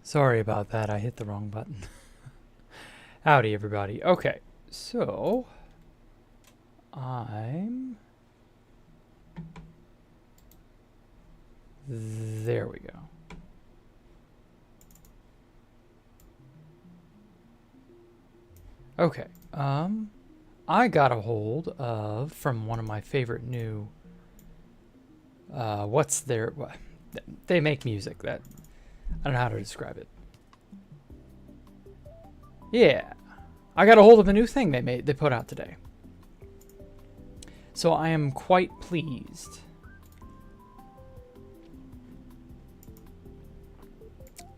Sorry about that, I hit the wrong button. Howdy, everybody. Okay, so there we go. Okay, I got a hold of, from one of my favorite new, they make music that, I don't know how to describe it. Yeah, I got a hold of a new thing they put out today. So I am quite pleased.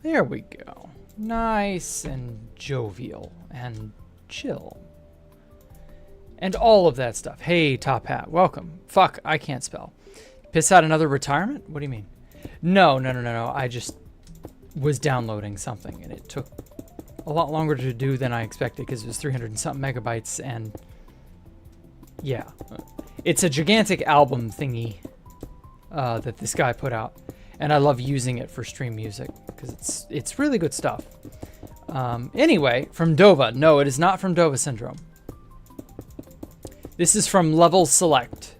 There we go. Nice and jovial and chill. And all of that stuff. Hey, Top Hat, welcome. Fuck, I can't spell. Piss out another retirement? What do you mean? No. I just was downloading something and it took a lot longer to do than I expected because it was 300 and something megabytes, and yeah. It's a gigantic album thingy that this guy put out, and I love using it for stream music because it's really good stuff. Anyway, from Dova. No, it is not from Dova Syndrome. This is from Level Select.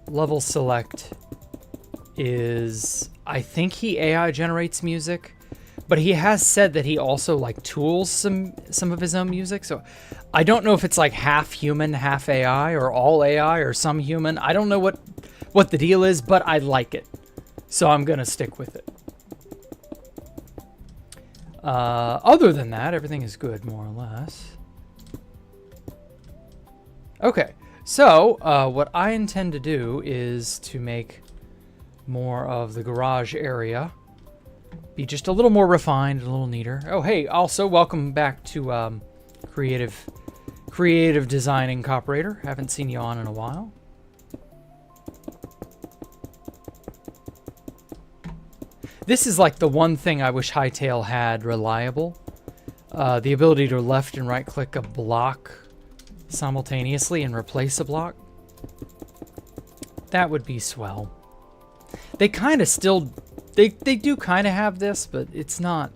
Level Select is, I think he AI generates music, but he has said that he also like tools some of his own music. So I don't know if it's like half human, half AI, or all AI, or some human. I don't know what the deal is, but I like it. So I'm going to stick with it. Other than that, everything is good, more or less. Okay, so what I intend to do is to make more of the garage area be just a little more refined, a little neater. Oh, hey, also welcome back to Creative Design Incorporator. Haven't seen you on in a while. This is like the one thing I wish Hightail had reliable. The ability to left and right click a block simultaneously and replace a block. That would be swell. They kind of still, they do kind of have this, but it's not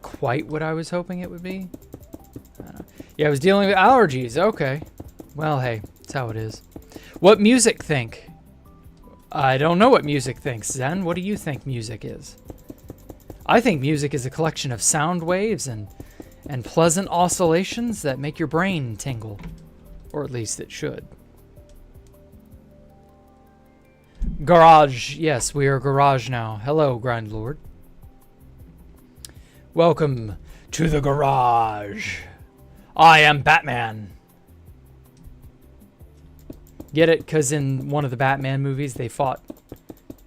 quite what I was hoping it would be. I don't know. Yeah, I was dealing with allergies. Okay. Well, hey, that's how it is. What music think? I don't know what music thinks. Zen, what do you think music is? I think music is a collection of sound waves and pleasant oscillations that make your brain tingle. Or at least it should. Garage. Yes, we are garage now. Hello, Grindlord. Welcome to the garage. I am Batman. Get it? Because in one of the Batman movies, they fought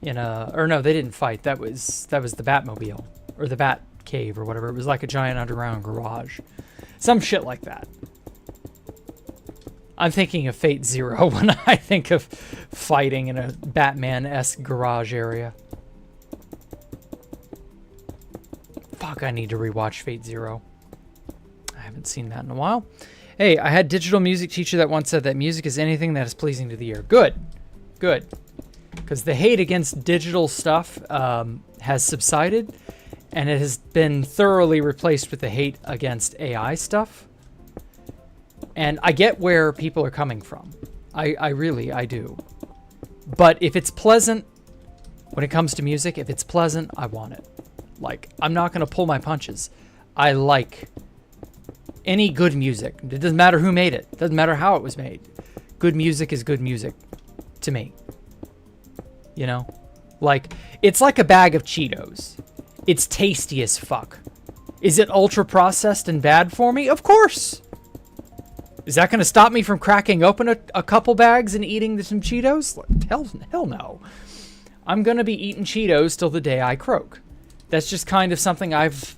in a... Or no, they didn't fight. That was the Batmobile. Or the Bat Cave or whatever. It was like a giant underground garage. Some shit like that. I'm thinking of Fate Zero when I think of fighting in a Batman-esque garage area. Fuck, I need to rewatch Fate Zero. I haven't seen that in a while. Hey, I had a digital music teacher that once said that music is anything that is pleasing to the ear. Good. Good. Because the hate against digital stuff has subsided, and it has been thoroughly replaced with the hate against AI stuff. And I get where people are coming from. I really do. But if it's pleasant, when it comes to music, if it's pleasant, I want it. Like, I'm not going to pull my punches. I like any good music. It doesn't matter who made it. It doesn't matter how it was made. Good music is good music to me. You know? Like, it's like a bag of Cheetos. It's tasty as fuck. Is it ultra processed and bad for me? Of course! Is that going to stop me from cracking open a couple bags and eating some Cheetos? Hell no. I'm going to be eating Cheetos till the day I croak. That's just kind of something I've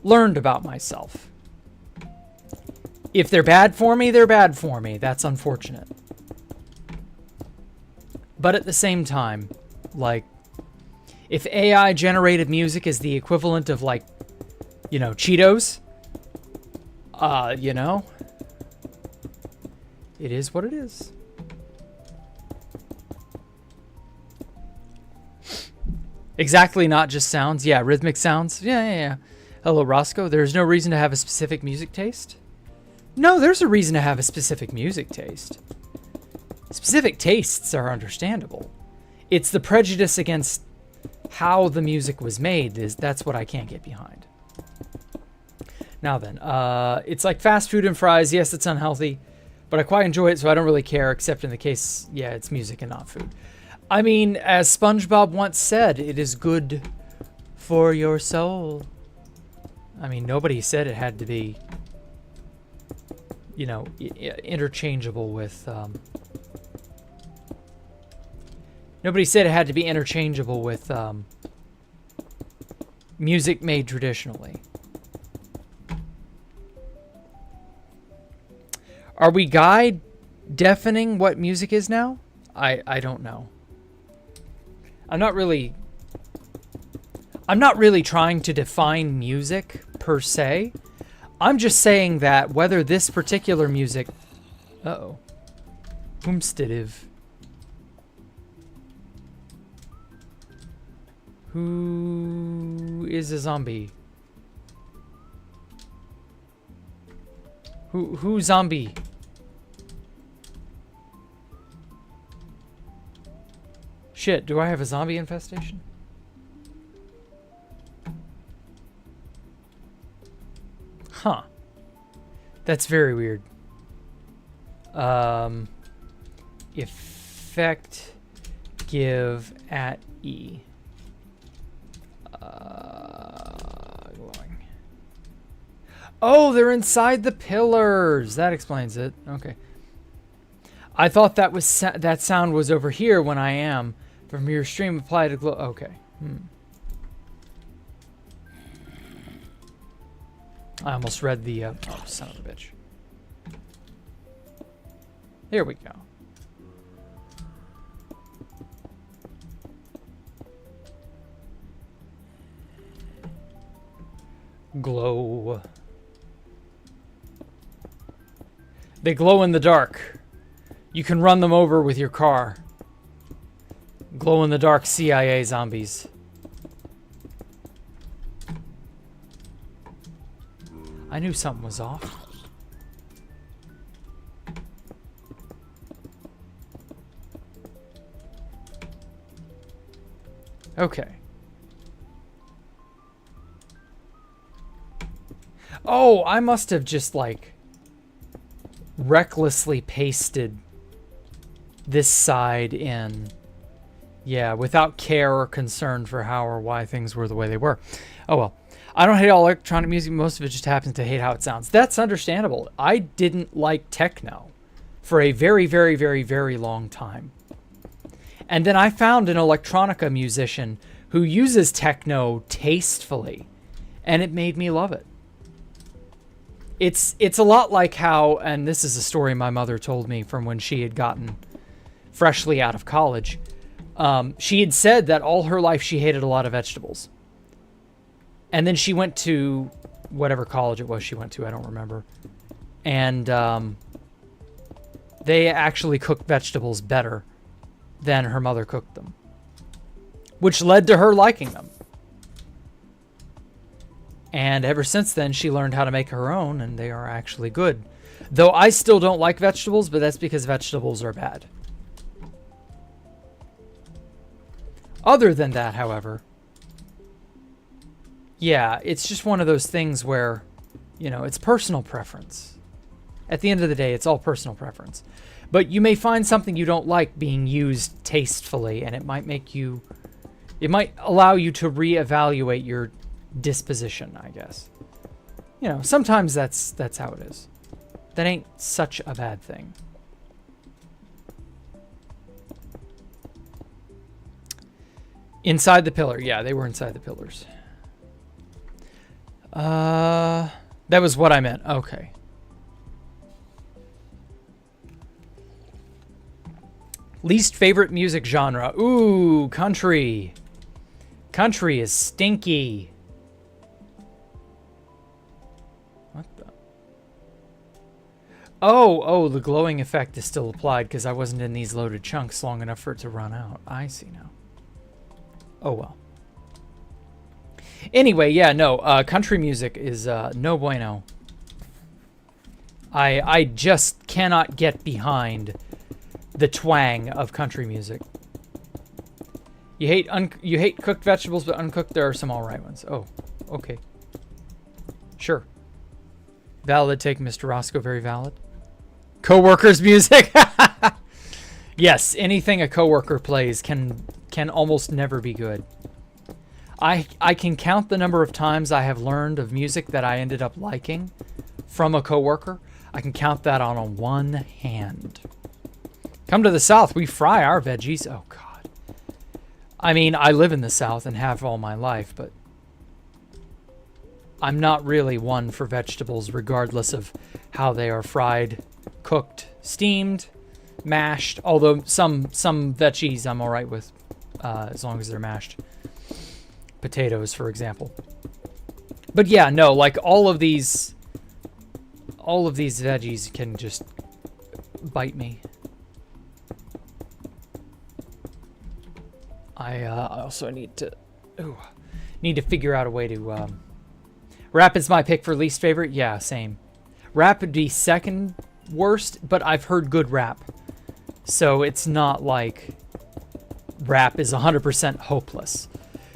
learned about myself. If they're bad for me, they're bad for me. That's unfortunate. But at the same time, like, if AI generated music is the equivalent of, like, you know, Cheetos, you know, it is what it is. Exactly, not just sounds. Yeah, rhythmic sounds. Yeah. Hello, Roscoe. There's no reason to have a specific music taste? No, there's a reason to have a specific music taste. Specific tastes are understandable. It's the prejudice against how the music was made. That's what I can't get behind. Now then, it's like fast food and fries. Yes, it's unhealthy, but I quite enjoy it, so I don't really care, except in the case, yeah, it's music and not food. I mean, as SpongeBob once said, it is good for your soul. I mean, nobody said it had to be, you know, interchangeable with... Nobody said it had to be interchangeable with music made traditionally. Are we guide deafening what music is now? I don't know. I'm not really trying to define music per se. I'm just saying that whether this particular music... Uh-oh. Whomstitive. Who is a zombie? Who zombie? Shit, do I have a zombie infestation? Huh. That's very weird. Effect give at E. Glowing. Oh, they're inside the pillars. That explains it. Okay. I thought that was that sound was over here when I am. From your stream apply to glow. Okay. I almost read the... oh, son of a bitch. Here we go. Glow. They glow in the dark. You can run them over with your car. Glow in the dark CIA zombies. I knew something was off. Okay. Oh, I must have just like recklessly pasted this side in. Yeah, without care or concern for how or why things were the way they were. Oh well. I don't hate all electronic music. Most of it just happens to hate how it sounds. That's understandable. I didn't like techno for a very, very, very, very long time. And then I found an electronica musician who uses techno tastefully, and it made me love it. It's a lot like how, and this is a story my mother told me from when she had gotten freshly out of college. She had said that all her life she hated a lot of vegetables. And then she went to whatever college it was she went to, I don't remember. And they actually cooked vegetables better than her mother cooked them, which led to her liking them. And ever since then, she learned how to make her own, and they are actually good. Though I still don't like vegetables, but that's because vegetables are bad. Other than that, however, yeah, it's just one of those things where, you know, it's personal preference. At the end of the day, it's all personal preference. But you may find something you don't like being used tastefully, and it might make you... It might allow you to reevaluate your disposition, I guess. You know, sometimes that's how it is. That ain't such a bad thing. Inside the pillar. Yeah, they were inside the pillars. That was what I meant. Okay. Least favorite music genre. Ooh, country. Country is stinky. What the? Oh, the glowing effect is still applied because I wasn't in these loaded chunks long enough for it to run out. I see now. Oh well. Anyway, yeah, no, country music is no bueno. I just cannot get behind the twang of country music. You hate cooked vegetables, but uncooked there are some all right ones. Oh, okay. Sure. Valid take, Mr. Roscoe, very valid. Coworkers music. Yes, anything a coworker plays can almost never be good. I can count the number of times I have learned of music that I ended up liking from a coworker. I can count that on one hand. Come to the South, we fry our veggies. Oh, God. I mean, I live in the South and have all my life, but I'm not really one for vegetables regardless of how they are fried, cooked, steamed, mashed. Although some veggies I'm all right with as long as they're mashed. Potatoes, for example. But yeah, no, like all of these veggies can just bite me. I also need to figure out a way to rap is my pick for least favorite. Yeah, same. Rap would be second worst, but I've heard good rap. So it's not like rap is 100% hopeless.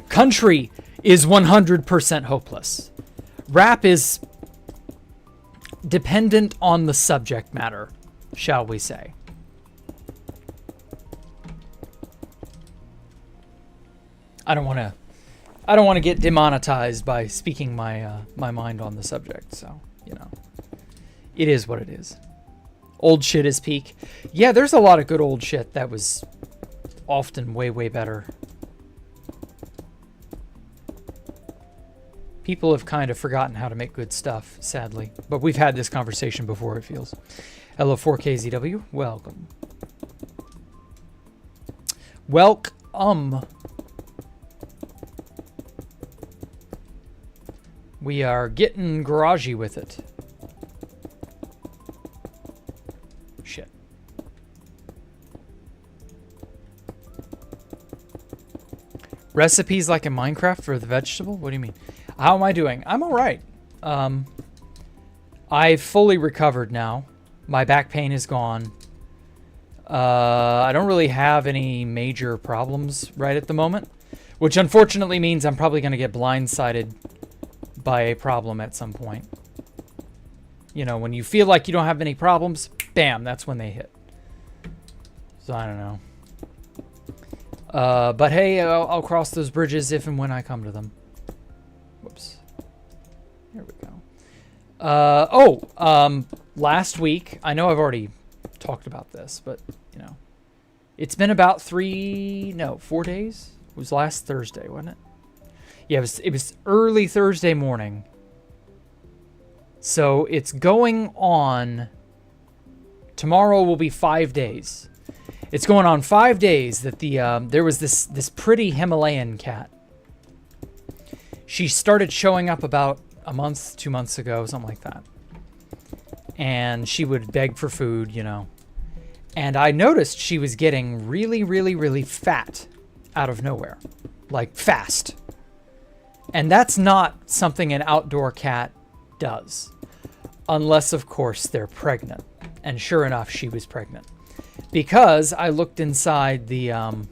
Country is 100% hopeless. Rap is dependent on the subject matter, shall we say. I don't want to get demonetized by speaking my mind on the subject, so, you know. It is what it is. Old shit is peak. Yeah, there's a lot of good old shit that was often way, way better. People have kind of forgotten how to make good stuff, sadly. But we've had this conversation before, it feels. Hello, 4KZW. Welcome. Welcome. We are getting garagey with it. Shit. Recipes like in Minecraft for the vegetable? What do you mean? How am I doing? I'm all right. I've fully recovered now. My back pain is gone. I don't really have any major problems right at the moment, which unfortunately means I'm probably going to get blindsided by a problem at some point. You know, when you feel like you don't have any problems, bam, that's when they hit. So I don't know. But hey, I'll cross those bridges if and when I come to them. Whoops. Here we go. Last week, I know I've already talked about this, but, you know, it's been about 4 days? It was last Thursday, wasn't it? Yeah, it was early Thursday morning. So it's going on. Tomorrow will be 5 days. It's going on 5 days that there was this pretty Himalayan cat. She started showing up about a month, 2 months ago, something like that. And she would beg for food, you know. And I noticed she was getting really, really, really fat out of nowhere. Like, fast. And that's not something an outdoor cat does. Unless, of course, they're pregnant. And sure enough, she was pregnant. Because I looked inside the...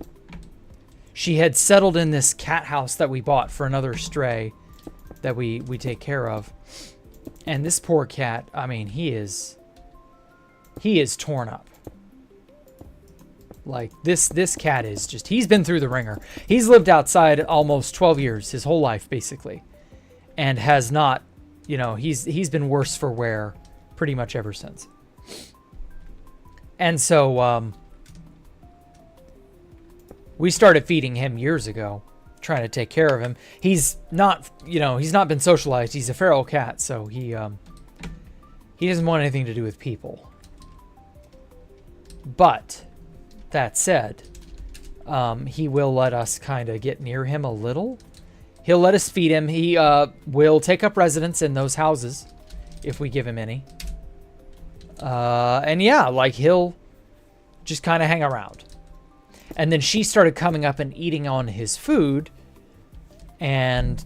she had settled in this cat house that we bought for another stray that we take care of. And this poor cat, I mean, he is torn up. Like, this cat is just... He's been through the ringer. He's lived outside almost 12 years, his whole life, basically. And has not... You know, he's been worse for wear pretty much ever since. And so, we started feeding him years ago, trying to take care of him. He's not, you know, he's not been socialized. He's a feral cat, so he doesn't want anything to do with people. But, that said, he will let us kind of get near him a little. He'll let us feed him. He will take up residence in those houses if we give him any. And yeah, like he'll just kind of hang around. And then she started coming up and eating on his food. And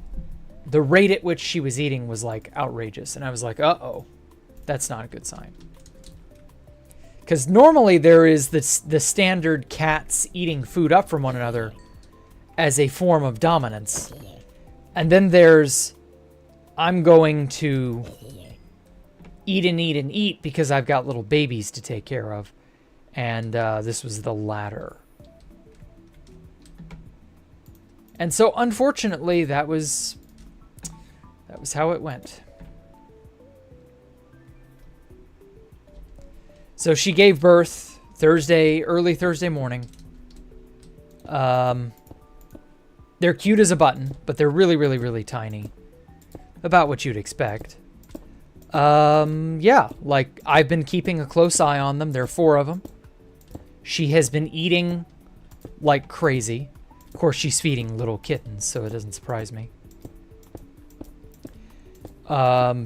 the rate at which she was eating was like outrageous. And I was like, uh-oh, that's not a good sign. Because normally there is the standard cats eating food up from one another as a form of dominance. And then there's, I'm going to eat and eat and eat because I've got little babies to take care of. And this was the latter. And so unfortunately that was how it went. So she gave birth early Thursday morning. They're cute as a button, but they're really, really, really tiny. About what you'd expect. Yeah, like I've been keeping a close eye on them. There are 4 of them. She has been eating like crazy. Of course, she's feeding little kittens, so it doesn't surprise me.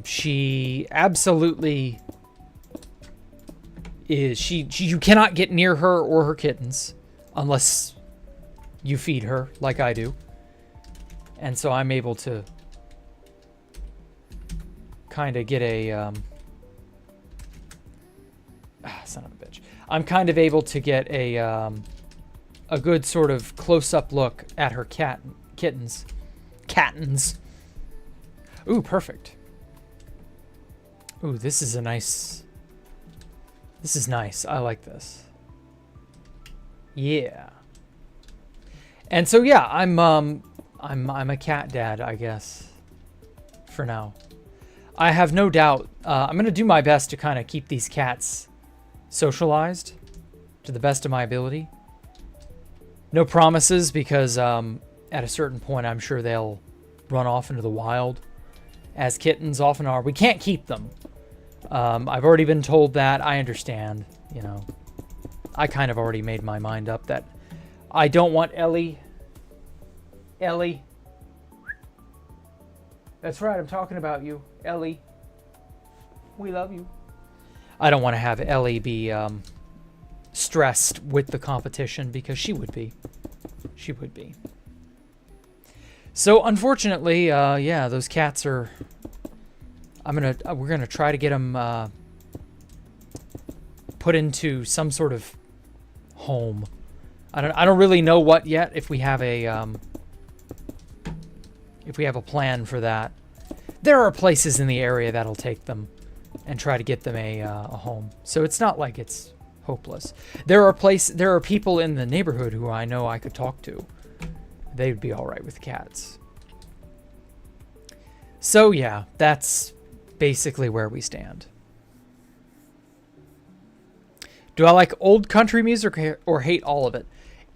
She absolutely is. You cannot get near her or her kittens unless you feed her like I do. And so I'm able to kind of get a son of a bitch. I'm kind of able to get a good sort of close-up look at her kittens. Ooh, perfect. Ooh, this is nice. I like this. Yeah. And so yeah, I'm a cat dad, I guess, for now. I have no doubt. I'm going to do my best to kind of keep these cats socialized to the best of my ability. No promises, because at a certain point, I'm sure they'll run off into the wild, as kittens often are. We can't keep them. I've already been told that. I understand. You know, I kind of already made my mind up that I don't want Ellie. That's right, I'm talking about you, Ellie. We love you. I don't want to have Ellie be stressed with the competition, because she would be. She would be. So unfortunately, yeah, those cats are. We're gonna try to get them put into some sort of home. I don't really know what yet. If we have a plan for that. There are places in the area that'll take them and try to get them a home. So it's not like it's hopeless. There are people in the neighborhood who I know I could talk to. They'd be all right with cats. So yeah, that's basically where we stand. Do I like old country music or hate all of it?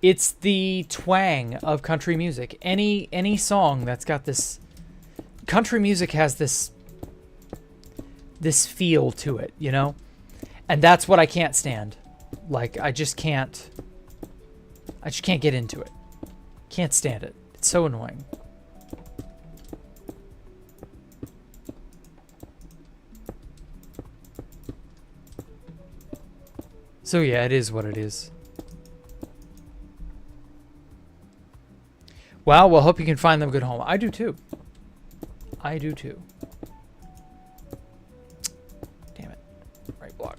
It's the twang of country music. Any song that's got this... Country music has this feel to it, you know? And that's what I can't stand. Like, I just can't get into it. Can't stand it. It's so annoying. So yeah, it is what it is. Well, hope you can find them a good home. I do too. I do too. Damn it. Right block.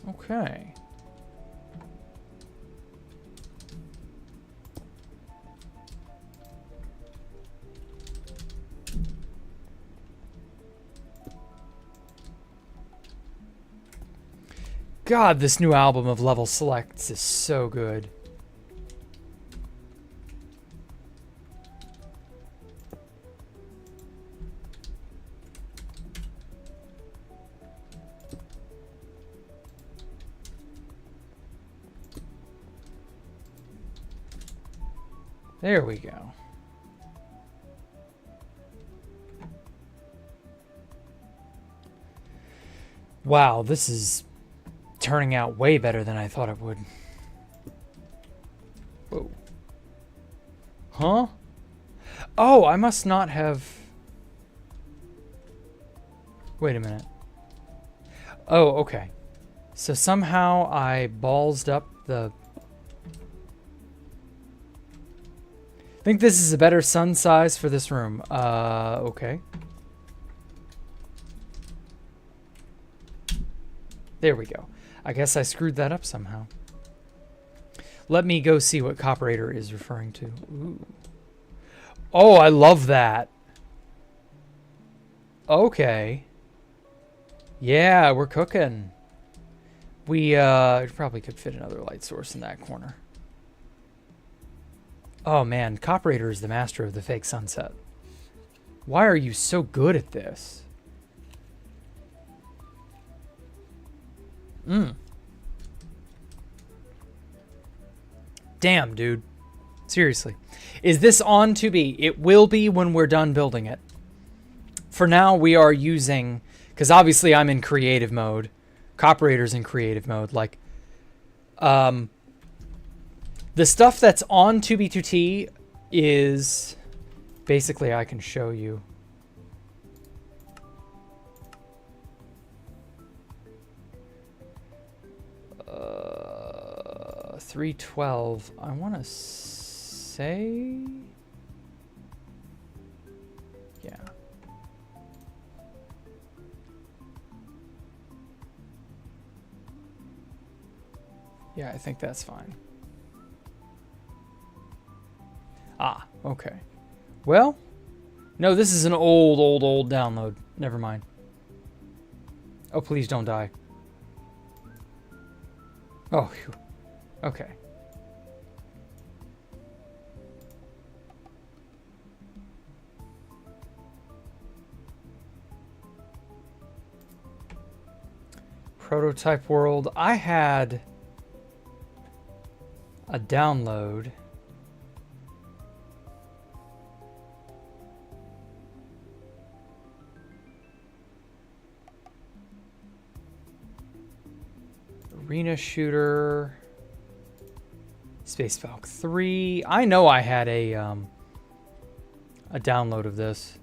Okay. God, this new album of Level Selects is so good. There we go. Wow, this is turning out way better than I thought it would. Whoa. Huh? Oh, I must not have... Wait a minute. Oh, okay. So somehow I ballsed up the... I think this is a better sun size for this room. Okay. There we go. I guess I screwed that up somehow. Let me go see what Copperator is referring to. Ooh. Oh, I love that. Okay. Yeah, we're cooking. We probably could fit another light source in that corner. Oh man, Copperator is the master of the fake sunset. Why are you so good at this? Damn, dude. Seriously. Is this on to be? It will be when we're done building it. For now, we are using... Because obviously I'm in creative mode. Copperator's in creative mode. Like, the stuff that's on 2B2T is... Basically, I can show you. Uh, 312. I want to say... Yeah. Yeah, I think that's fine. Ah, okay. Well, no, this is an old download. Never mind. Oh, please don't die. Oh, phew. Okay. Prototype world. I had a download. Arena shooter. Space Falcon 3. I know I had a download of this.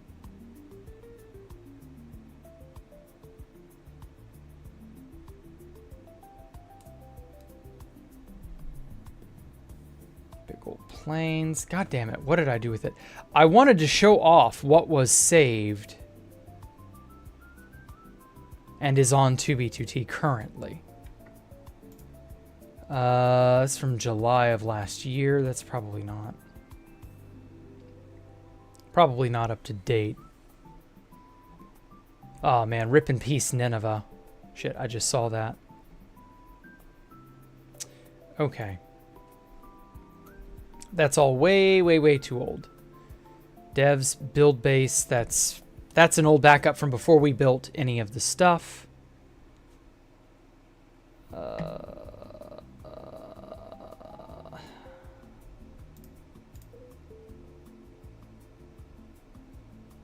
Big old planes. God damn it. What did I do with it? I wanted to show off what was saved and is on 2B2T currently. It's from July of last year. That's probably not up to date. Oh man, rip in peace Nineveh. Shit, I just saw that. Okay. That's all way too old. Devs, build base, that's an old backup from before we built any of the stuff.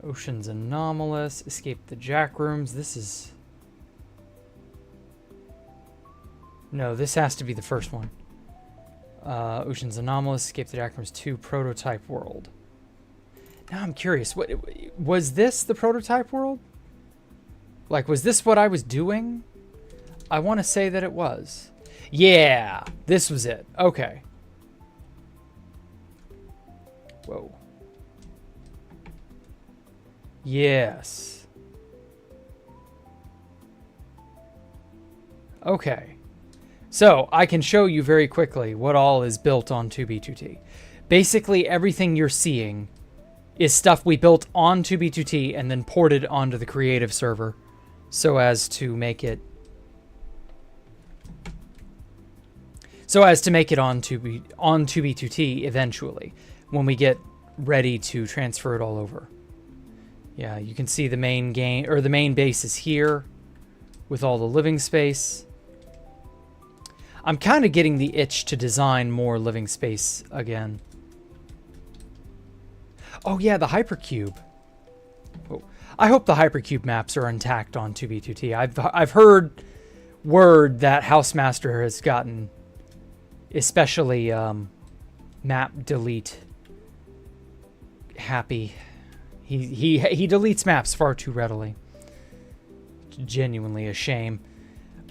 Ocean's anomalous. Escape the jack rooms. This is... No, this has to be the first one. Ocean's anomalous. Escape the jack rooms 2. Prototype world. Now I'm curious. What was this? The prototype world? Like, was this what I was doing? I want to say that it was. Yeah, this was it. Okay. Whoa. Yes. Okay. So, I can show you very quickly what all is built on 2B2T. Basically, everything you're seeing is stuff we built on 2B2T and then ported onto the creative server so as to make it on 2B2T eventually when we get ready to transfer it all over. Yeah, you can see the main game, or the main base is here with all the living space. I'm kind of getting the itch to design more living space again. Oh yeah, the hypercube. Oh, I hope the hypercube maps are intact on 2B2T. I've heard word that Housemaster has gotten especially map delete happy. He deletes maps far too readily. Genuinely a shame.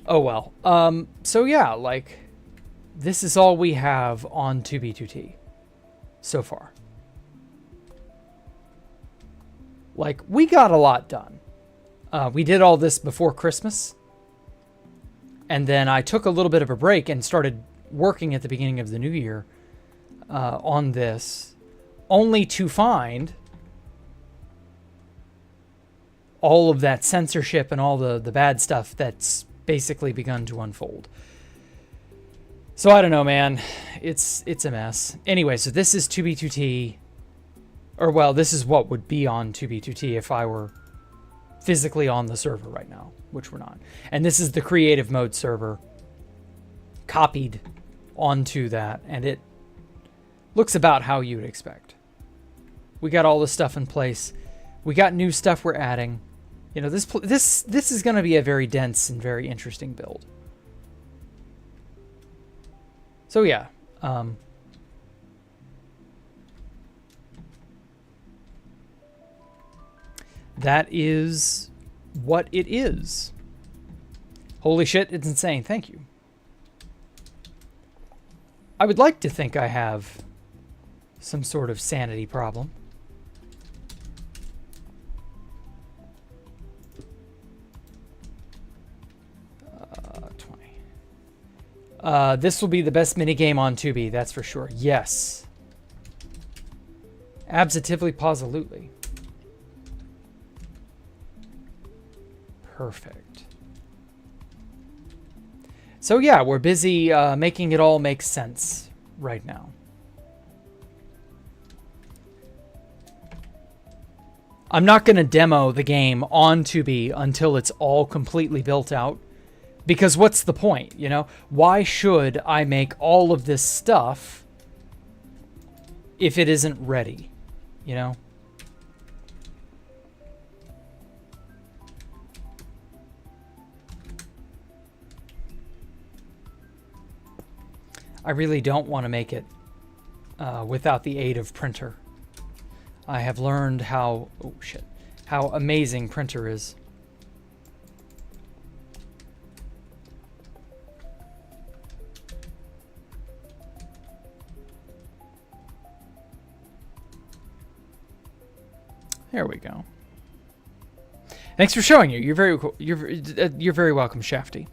Oh well. So yeah, like, this is all we have on 2B2T so far. Like, we got a lot done. We did all this before Christmas. And then I took a little bit of a break and started working at the beginning of the new year on this, only to find all of that censorship and all the bad stuff that's basically begun to unfold. So I don't know, man. It's a mess. Anyway, so this is 2B2T. Or, well, this is what would be on 2B2T if I were physically on the server right now, which we're not. And this is the creative mode server copied onto that, and it looks about how you would expect. We got all the stuff in place. We got new stuff we're adding. You know, this is going to be a very dense and very interesting build. So yeah, that is what it is. Holy shit, it's insane. Thank you. I would like to think I have some sort of sanity problem. This will be the best minigame on 2B, that's for sure. Yes. Absolutely, positively. Perfect. So yeah, we're busy making it all make sense right now. I'm not going to demo the game on 2B until it's all completely built out. Because what's the point, you know? Why should I make all of this stuff if it isn't ready, you know? I really don't want to make it without the aid of printer. I have learned how, oh shit, how amazing printer is. There we go. Thanks for showing you. You're very cool. You're very welcome, Shafty.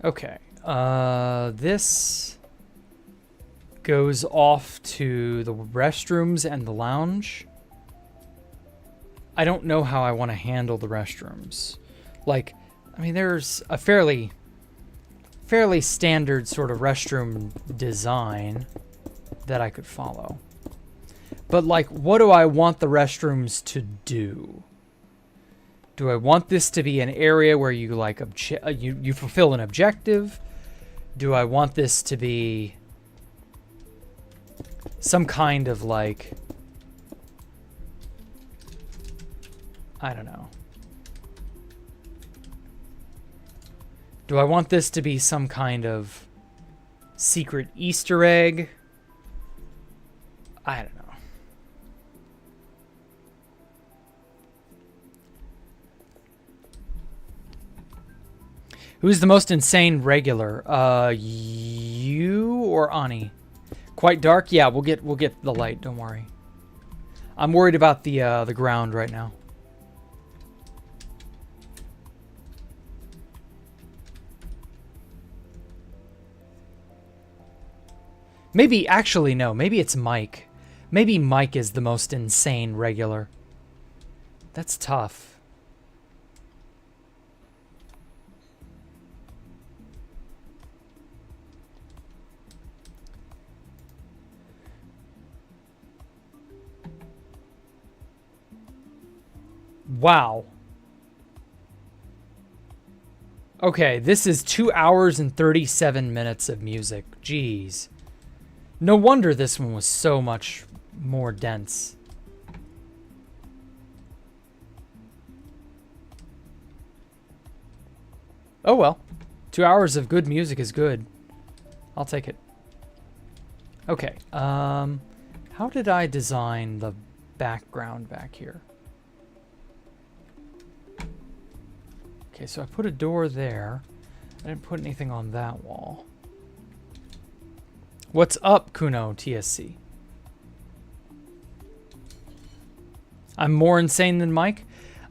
Okay. This goes off to the restrooms and the lounge. I don't know how I want to handle the restrooms. Like, I mean, there's a fairly standard sort of restroom design that I could follow. But, like, what do I want the restrooms to do? Do I want this to be an area where you, like, you fulfill an objective? Do I want this to be some kind of, like, I don't know. Do I want this to be some kind of secret Easter egg? I don't know. Who's the most insane regular? You or Ani? Quite dark? Yeah, we'll get the light, don't worry. I'm worried about the ground right now. Maybe, actually, no. Maybe it's Mike. Maybe Mike is the most insane regular. That's tough. Wow. Okay, this is 2 hours and 37 minutes of music. Jeez. No wonder this one was so much more dense. Oh well. 2 hours of good music is good. I'll take it. Okay. How did I design the background back here? Okay, so I put a door there. I didn't put anything on that wall. What's up, Kuno TSC? I'm more insane than Mike?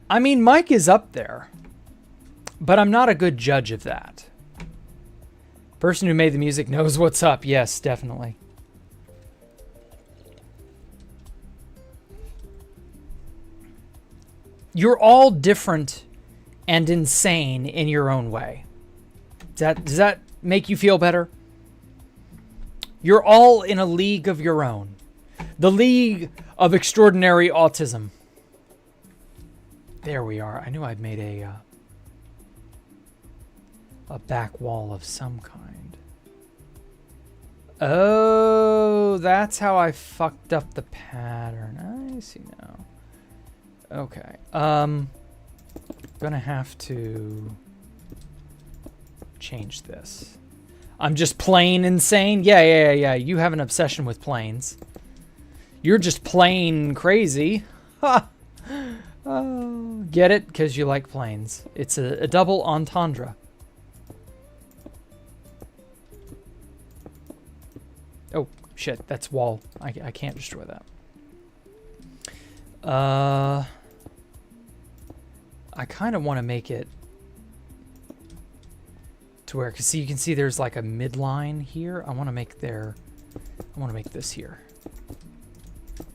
I mean, Mike is up there, but I'm not a good judge of that. Person who made the music knows what's up. Yes, definitely. You're all different and insane in your own way. Does that make you feel better? You're all in a league of your own. The League of Extraordinary Autism. There we are. I knew I'd made a back wall of some kind. Oh, that's how I fucked up the pattern. I see now. Okay. Gonna have to change this. I'm just plain insane? Yeah. You have an obsession with planes. You're just plain crazy. Ha! Oh, get it? Because you like planes. It's a double entendre. Oh, shit. That's wall. I can't destroy that. I kind of want to make it to where, cause see, you can see there's like a midline here. I want to make this here. A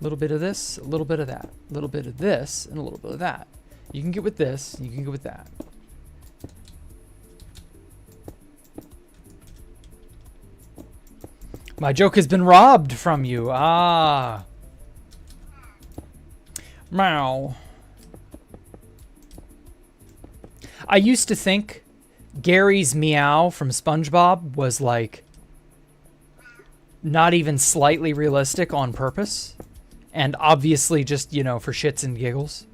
little bit of this, a little bit of that, a little bit of this, and a little bit of that. You can get with this, you can get with that. My joke has been robbed from you. Ah. Meow. I used to think Gary's meow from SpongeBob was like not even slightly realistic on purpose, and obviously just, you know, for shits and giggles.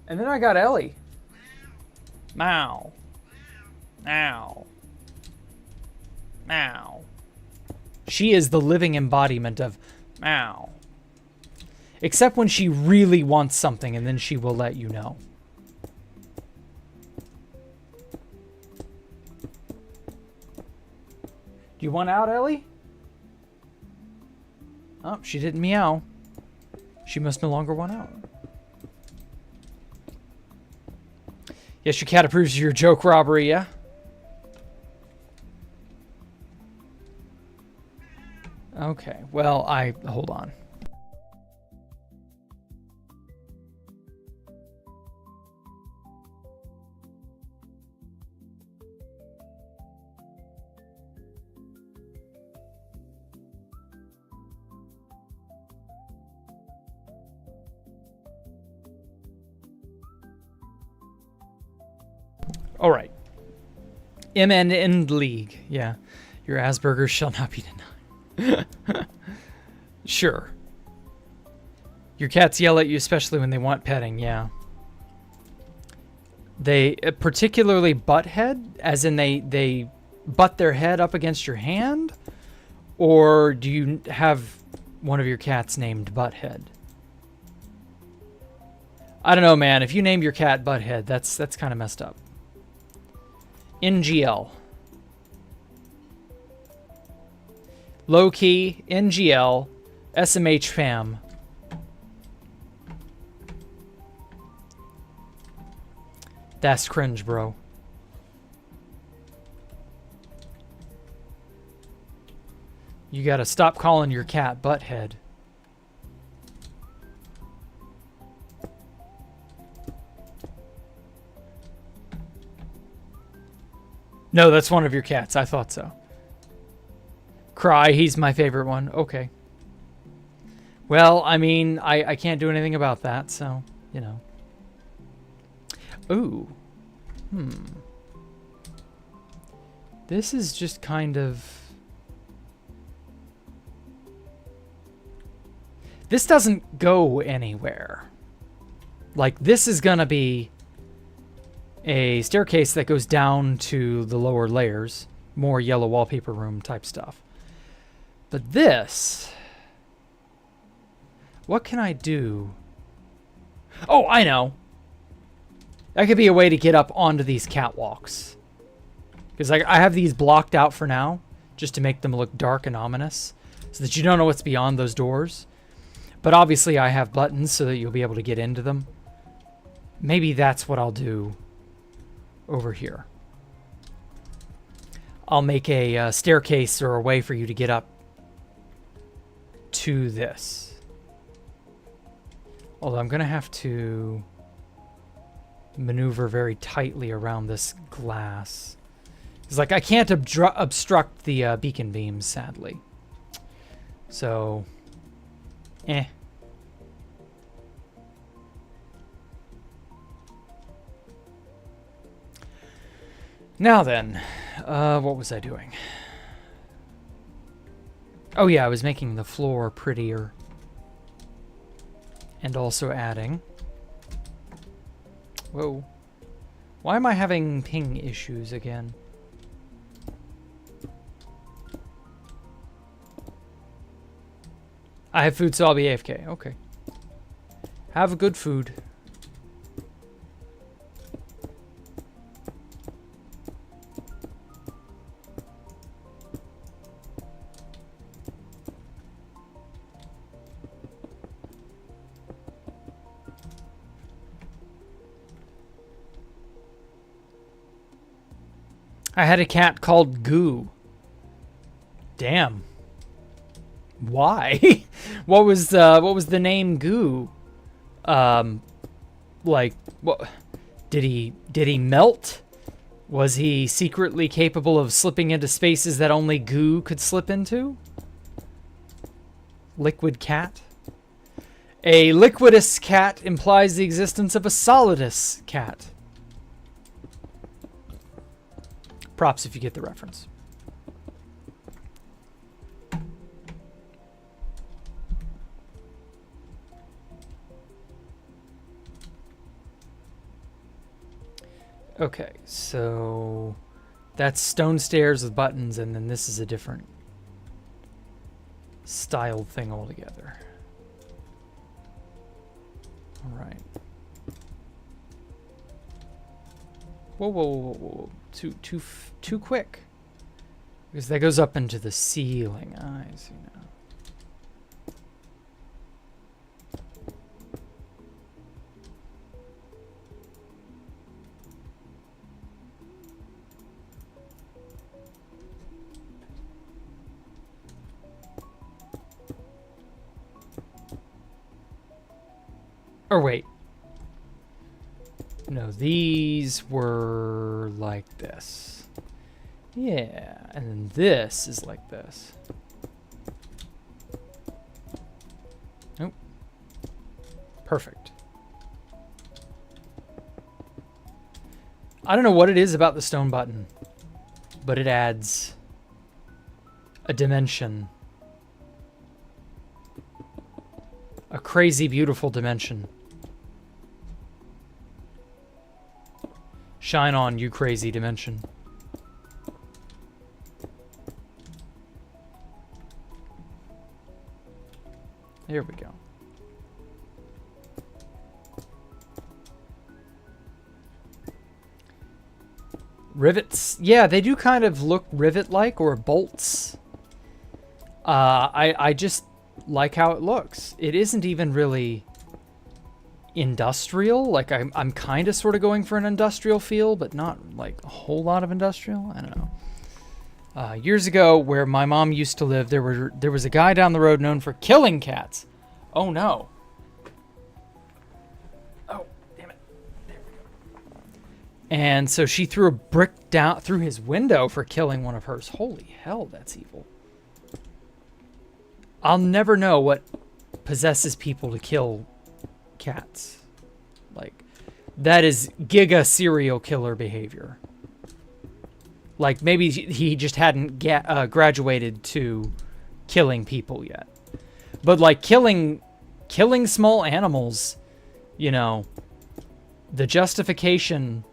And then I got Ellie. Meow. Meow. Meow. She is the living embodiment of meow. Except when she really wants something, and then she will let you know. Do you want out, Ellie? Oh, she didn't meow. She must no longer want out. Yes, your cat approves of your joke robbery, yeah? Okay, well, hold on. All right. MNN League. Yeah. Your Asperger's shall not be denied. Sure. Your cats yell at you, especially when they want petting. Yeah. They particularly butt head, as in they butt their head up against your hand? Or do you have one of your cats named Butthead? I don't know, man. If you name your cat Butthead, that's kind of messed up. NGL. Low key, NGL, SMH fam. That's cringe, bro. You gotta stop calling your cat Butthead. No, that's one of your cats. I thought so. Cry, he's my favorite one. Okay. Well, I mean, I can't do anything about that, so, you know. Ooh. This is just kind of... This doesn't go anywhere. Like, this is gonna be a staircase that goes down to the lower layers. more yellow wallpaper room type stuff. But this, what can I do? Oh, I know. That could be a way to get up onto these catwalks. Because I have these blocked out for now, just to make them look dark and ominous, so that you don't know what's beyond those doors. But obviously I have buttons so that you'll be able to get into them. Maybe that's what I'll do over here. I'll make a staircase or a way for you to get up to this. Although I'm going to have to maneuver very tightly around this glass. It's like I can't obstruct the beacon beams, sadly. So, Now then, what was I doing? Oh yeah, I was making the floor prettier. And also adding... Whoa. Why am I having ping issues again? I have food, so I'll be AFK. Okay. Have a good food. I had a cat called Goo. Damn. Why? What was the name Goo? Like, what? Did he melt? Was he secretly capable of slipping into spaces that only Goo could slip into? Liquid cat? A liquidous cat implies the existence of a solidus cat. Props if you get the reference. Okay, so that's stone stairs with buttons, and then this is a different styled thing altogether. All right. Whoa, whoa, whoa, whoa, whoa. Too quick. Because that goes up into the ceiling. I see now. Or wait. No, these were like this. Yeah, and then this is like this. Nope. Perfect. I don't know what it is about the stone button, but it adds a dimension. A crazy, beautiful dimension. Shine on, you crazy dimension. There we go. Rivets. Yeah, they do kind of look rivet-like, or bolts. I just like how it looks. It isn't even really industrial. Like I'm kind of sort of going for an industrial feel, but not like a whole lot of industrial. I don't know. Years ago, where my mom used to live, there was a guy down the road known for killing cats. Oh no. Oh, damn it. There we go. And so she threw a brick down through his window for killing one of hers. Holy hell, that's evil. I'll never know what possesses people to kill cats. Like, that is giga serial killer behavior. Like, maybe he just hadn't graduated to killing people yet. But like killing small animals, you know, the justification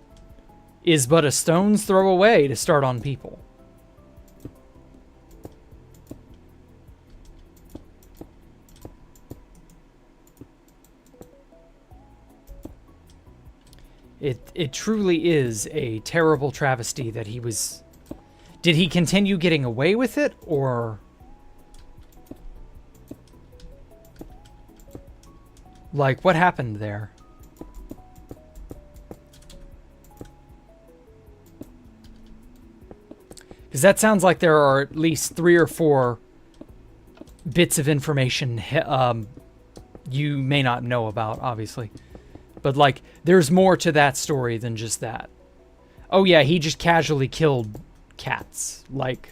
is but a stone's throw away to start on people. It truly is a terrible travesty that he was... Did he continue getting away with it, or... Like, what happened there? Because that sounds like there are at least 3 or 4 bits of information you may not know about, obviously. But, like, there's more to that story than just that. Oh, yeah, he just casually killed cats. Like,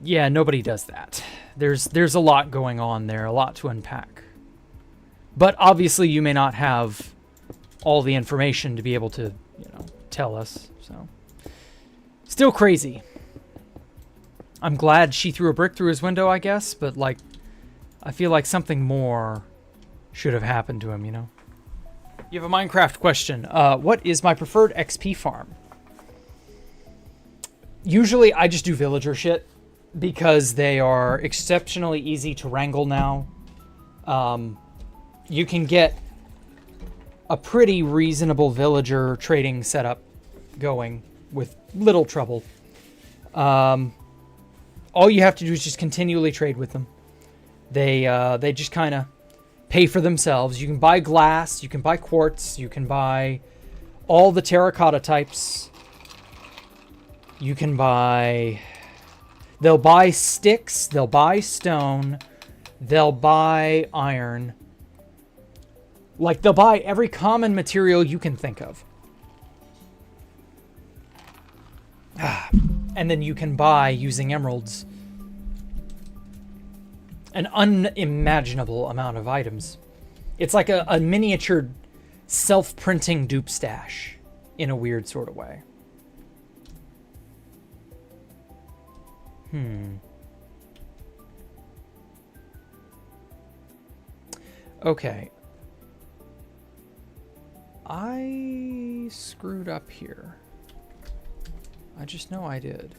yeah, nobody does that. There's a lot going on there, a lot to unpack. But, obviously, you may not have all the information to be able to, you know, tell us, so... Still crazy. I'm glad she threw a brick through his window, I guess, but, like, I feel like something more should have happened to him, you know? You have a Minecraft question. What is my preferred XP farm? Usually, I just do villager shit because they are exceptionally easy to wrangle now. You can get a pretty reasonable villager trading setup going with little trouble. All you have to do is just continually trade with them. They just kind of pay for themselves. You can buy glass, you can buy quartz, you can buy all the terracotta types. You can buy... They'll buy sticks, they'll buy stone, they'll buy iron. Like, they'll buy every common material you can think of. And then you can buy, using emeralds, an unimaginable amount of items. It's like a miniature self-printing dupe stash in a weird sort of way. Okay. I screwed up here. I just know I did.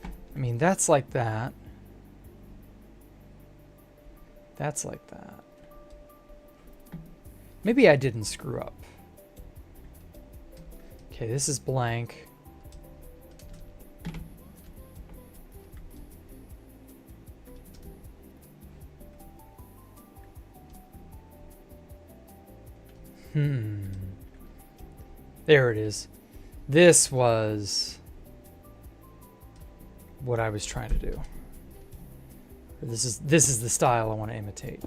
I mean, that's like that. That's like that. Maybe I didn't screw up. Okay, this is blank. There it is. This was what I was trying to do. This is the style I want to imitate.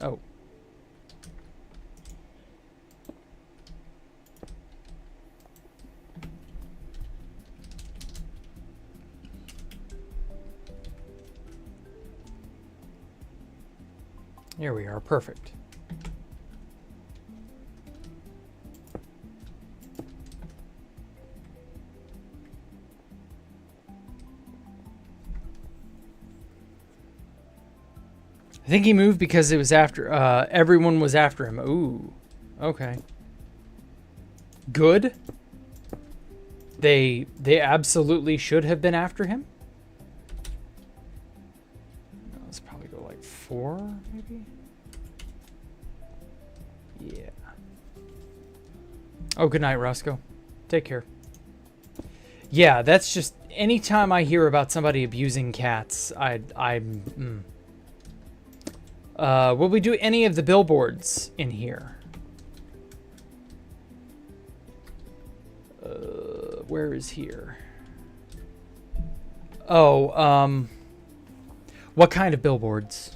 Oh. Here we are, perfect. I think he moved because it was after, everyone was after him. Ooh, okay. Good. They absolutely should have been after him. Let's probably go like 4, maybe? Yeah. Oh, good night, Roscoe. Take care. Yeah, that's just, anytime I hear about somebody abusing cats, will we do any of the billboards in here? Where is here? Oh, what kind of billboards?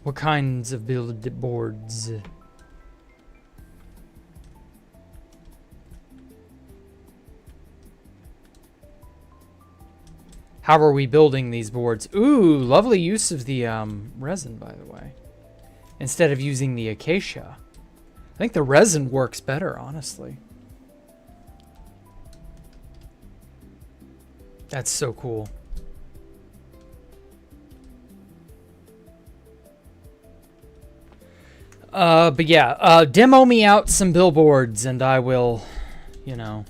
What kinds of billboards? How are we building these boards? Ooh, lovely use of the resin, by the way. Instead of using the acacia. I think the resin works better, honestly. That's so cool. But yeah, demo me out some billboards and I will, you know...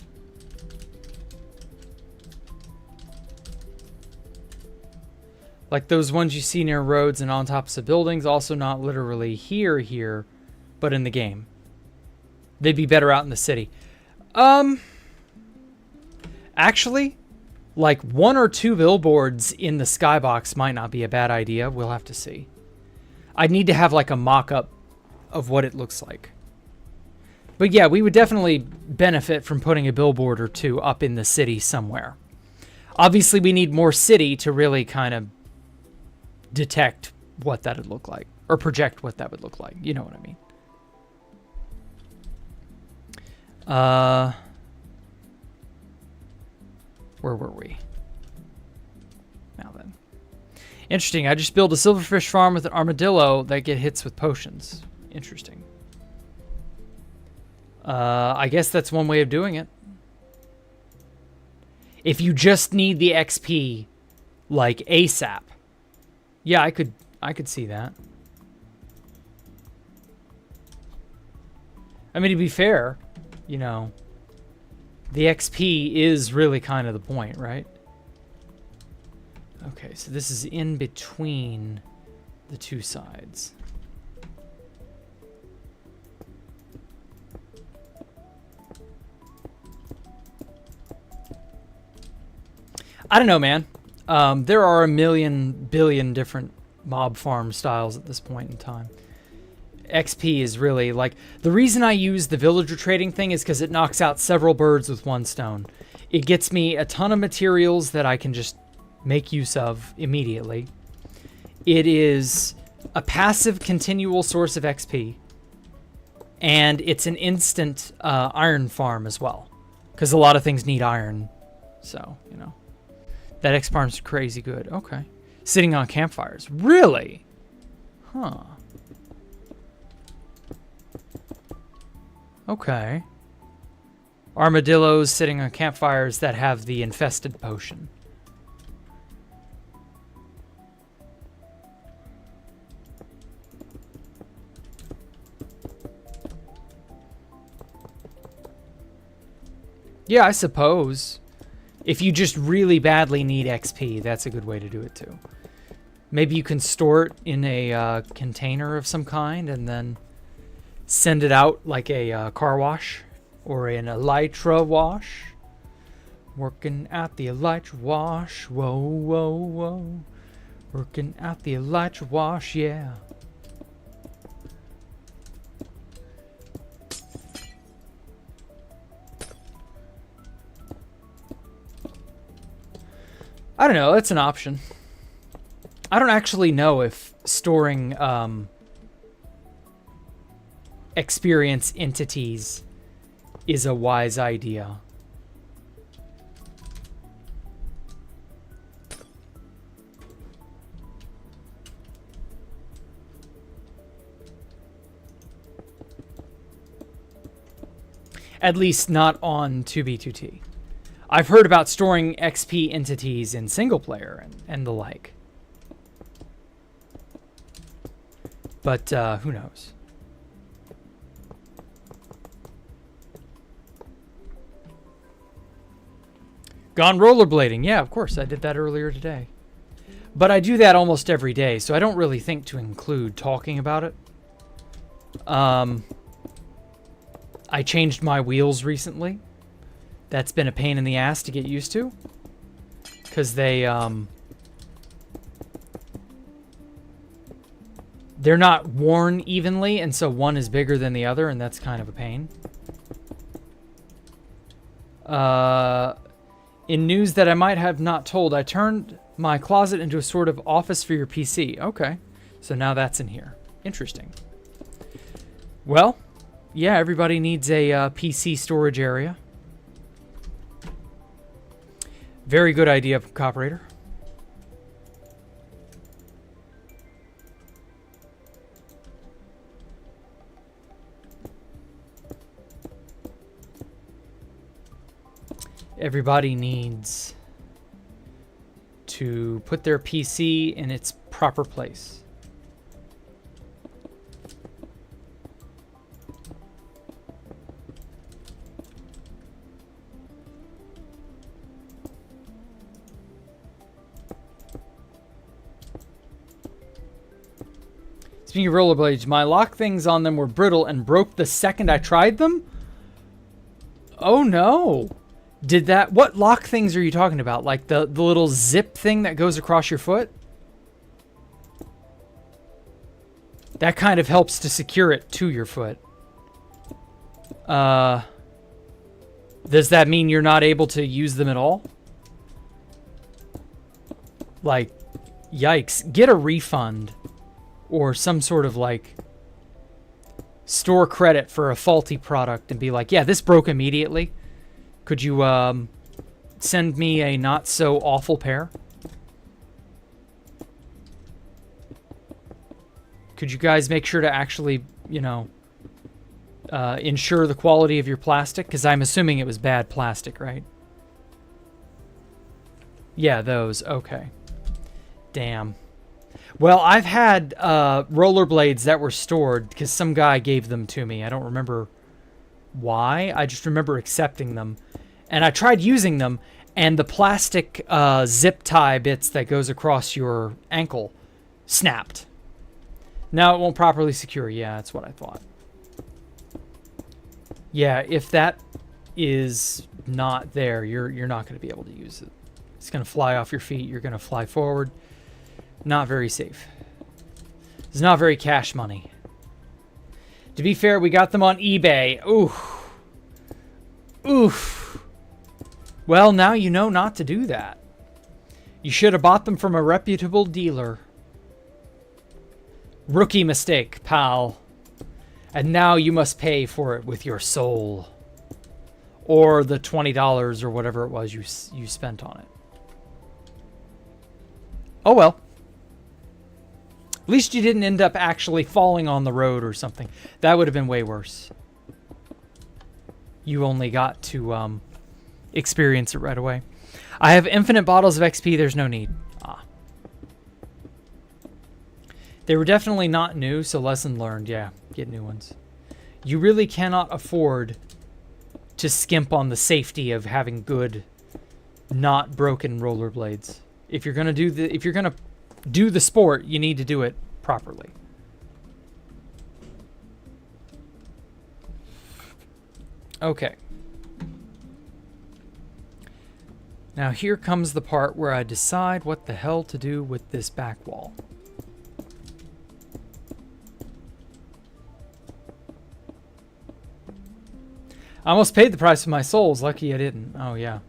Like those ones you see near roads and on tops of buildings, also not literally here, but in the game. They'd be better out in the city. Actually, like 1 or 2 billboards in the skybox might not be a bad idea. We'll have to see. I'd need to have like a mock-up of what it looks like. But yeah, we would definitely benefit from putting a billboard or 2 up in the city somewhere. Obviously, we need more city to really kind of detect what that would look like, or project what that would look like. You know what I mean? Where were we? Now then. Interesting. I just built a silverfish farm with an armadillo that get hits with potions. Interesting. I guess that's one way of doing it. If you just need the XP, like ASAP. Yeah, I could see that. I mean, to be fair, you know, the XP is really kind of the point, right? Okay, so this is in between the 2 sides. I don't know, man. There are a billion different mob farm styles at this point in time. XP is really like the reason I use the villager trading thing is because it knocks out several birds with 1 stone. It gets me a ton of materials that I can just make use of immediately. It is a passive continual source of XP, and it's an instant iron farm as well, because a lot of things need iron. So you know that X farm's crazy good. Okay, sitting on campfires, really? Huh. Okay. Armadillos sitting on campfires that have the infested potion. Yeah, I suppose. If you just really badly need XP, that's a good way to do it too. Maybe you can store it in a container of some kind and then send it out like a car wash or an elytra wash. Working at the elytra wash, whoa, whoa, whoa. Working at the elytra wash, yeah. I don't know, that's an option. I don't actually know if storing experience entities is a wise idea. At least not on 2B2T. I've heard about storing XP entities in single player and the like. But who knows? Gone rollerblading. Yeah, of course. I did that earlier today. But I do that almost every day, so I don't really think to include talking about it. I changed my wheels recently. That's been a pain in the ass to get used to. Because they're not worn evenly, and so one is bigger than the other, and that's kind of a pain. In news that I might have not told, I turned my closet into a sort of office for your PC. Okay, so now that's in here. Interesting. Well, yeah, everybody needs a PC storage area. Very good idea, Cooperator. Everybody needs to put their PC in its proper place. Speaking of rollerblades, my lock things on them were brittle and broke the second I tried them. Oh no. What lock things are you talking about? Like the little zip thing that goes across your foot? That kind of helps to secure it to your foot. Does that mean you're not able to use them at all? Like, yikes. Get a refund. Or some sort of, like, store credit for a faulty product and be like, yeah, this broke immediately. Could you, send me a not-so-awful pair? Could you guys make sure to actually, you know, ensure the quality of your plastic? Because I'm assuming it was bad plastic, right? Yeah, those. Okay. Damn. Well, I've had rollerblades that were stored because some guy gave them to me. I don't remember why. I just remember accepting them. And I tried using them, and the plastic zip tie bits that goes across your ankle snapped. Now it won't properly secure. Yeah, that's what I thought. Yeah, if that is not there, you're not going to be able to use it. It's going to fly off your feet. You're going to fly forward. Not very safe. It's not very cash money. To be fair, we got them on eBay. Oof. Oof. Well, now you know not to do that. You should have bought them from a reputable dealer. Rookie mistake, pal. And now you must pay for it with your soul. Or the $20 or whatever it was you spent on it. Oh well. At least you didn't end up actually falling on the road or something. That would have been way worse. You only got to experience it right away. I have infinite bottles of XP. There's no need. Ah. They were definitely not new, so lesson learned. Yeah, get new ones. You really cannot afford to skimp on the safety of having good, not broken rollerblades. If you're gonna do the sport, you need to do it properly. Okay. Now here comes the part where I decide what the hell to do with this back wall. I almost paid the price of my souls. Lucky I didn't. Oh yeah.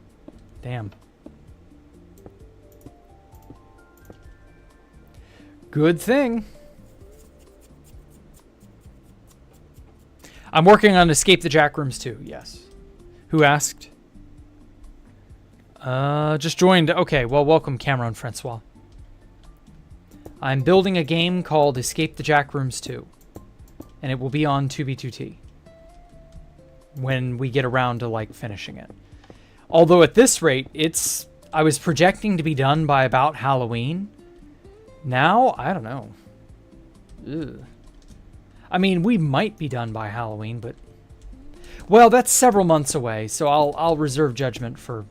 Damn. Good thing. I'm working on Escape the Jack Rooms too, yes. Who asked? Just joined. Okay, well, welcome, Cameron Francois. I'm building a game called Escape the Jack Rooms 2. And it will be on 2B2T. When we get around to, like, finishing it. Although at this rate, I was projecting to be done by about Halloween. Now, I don't know. Ugh. I mean, we might be done by Halloween, but... Well, that's several months away, so I'll reserve judgment for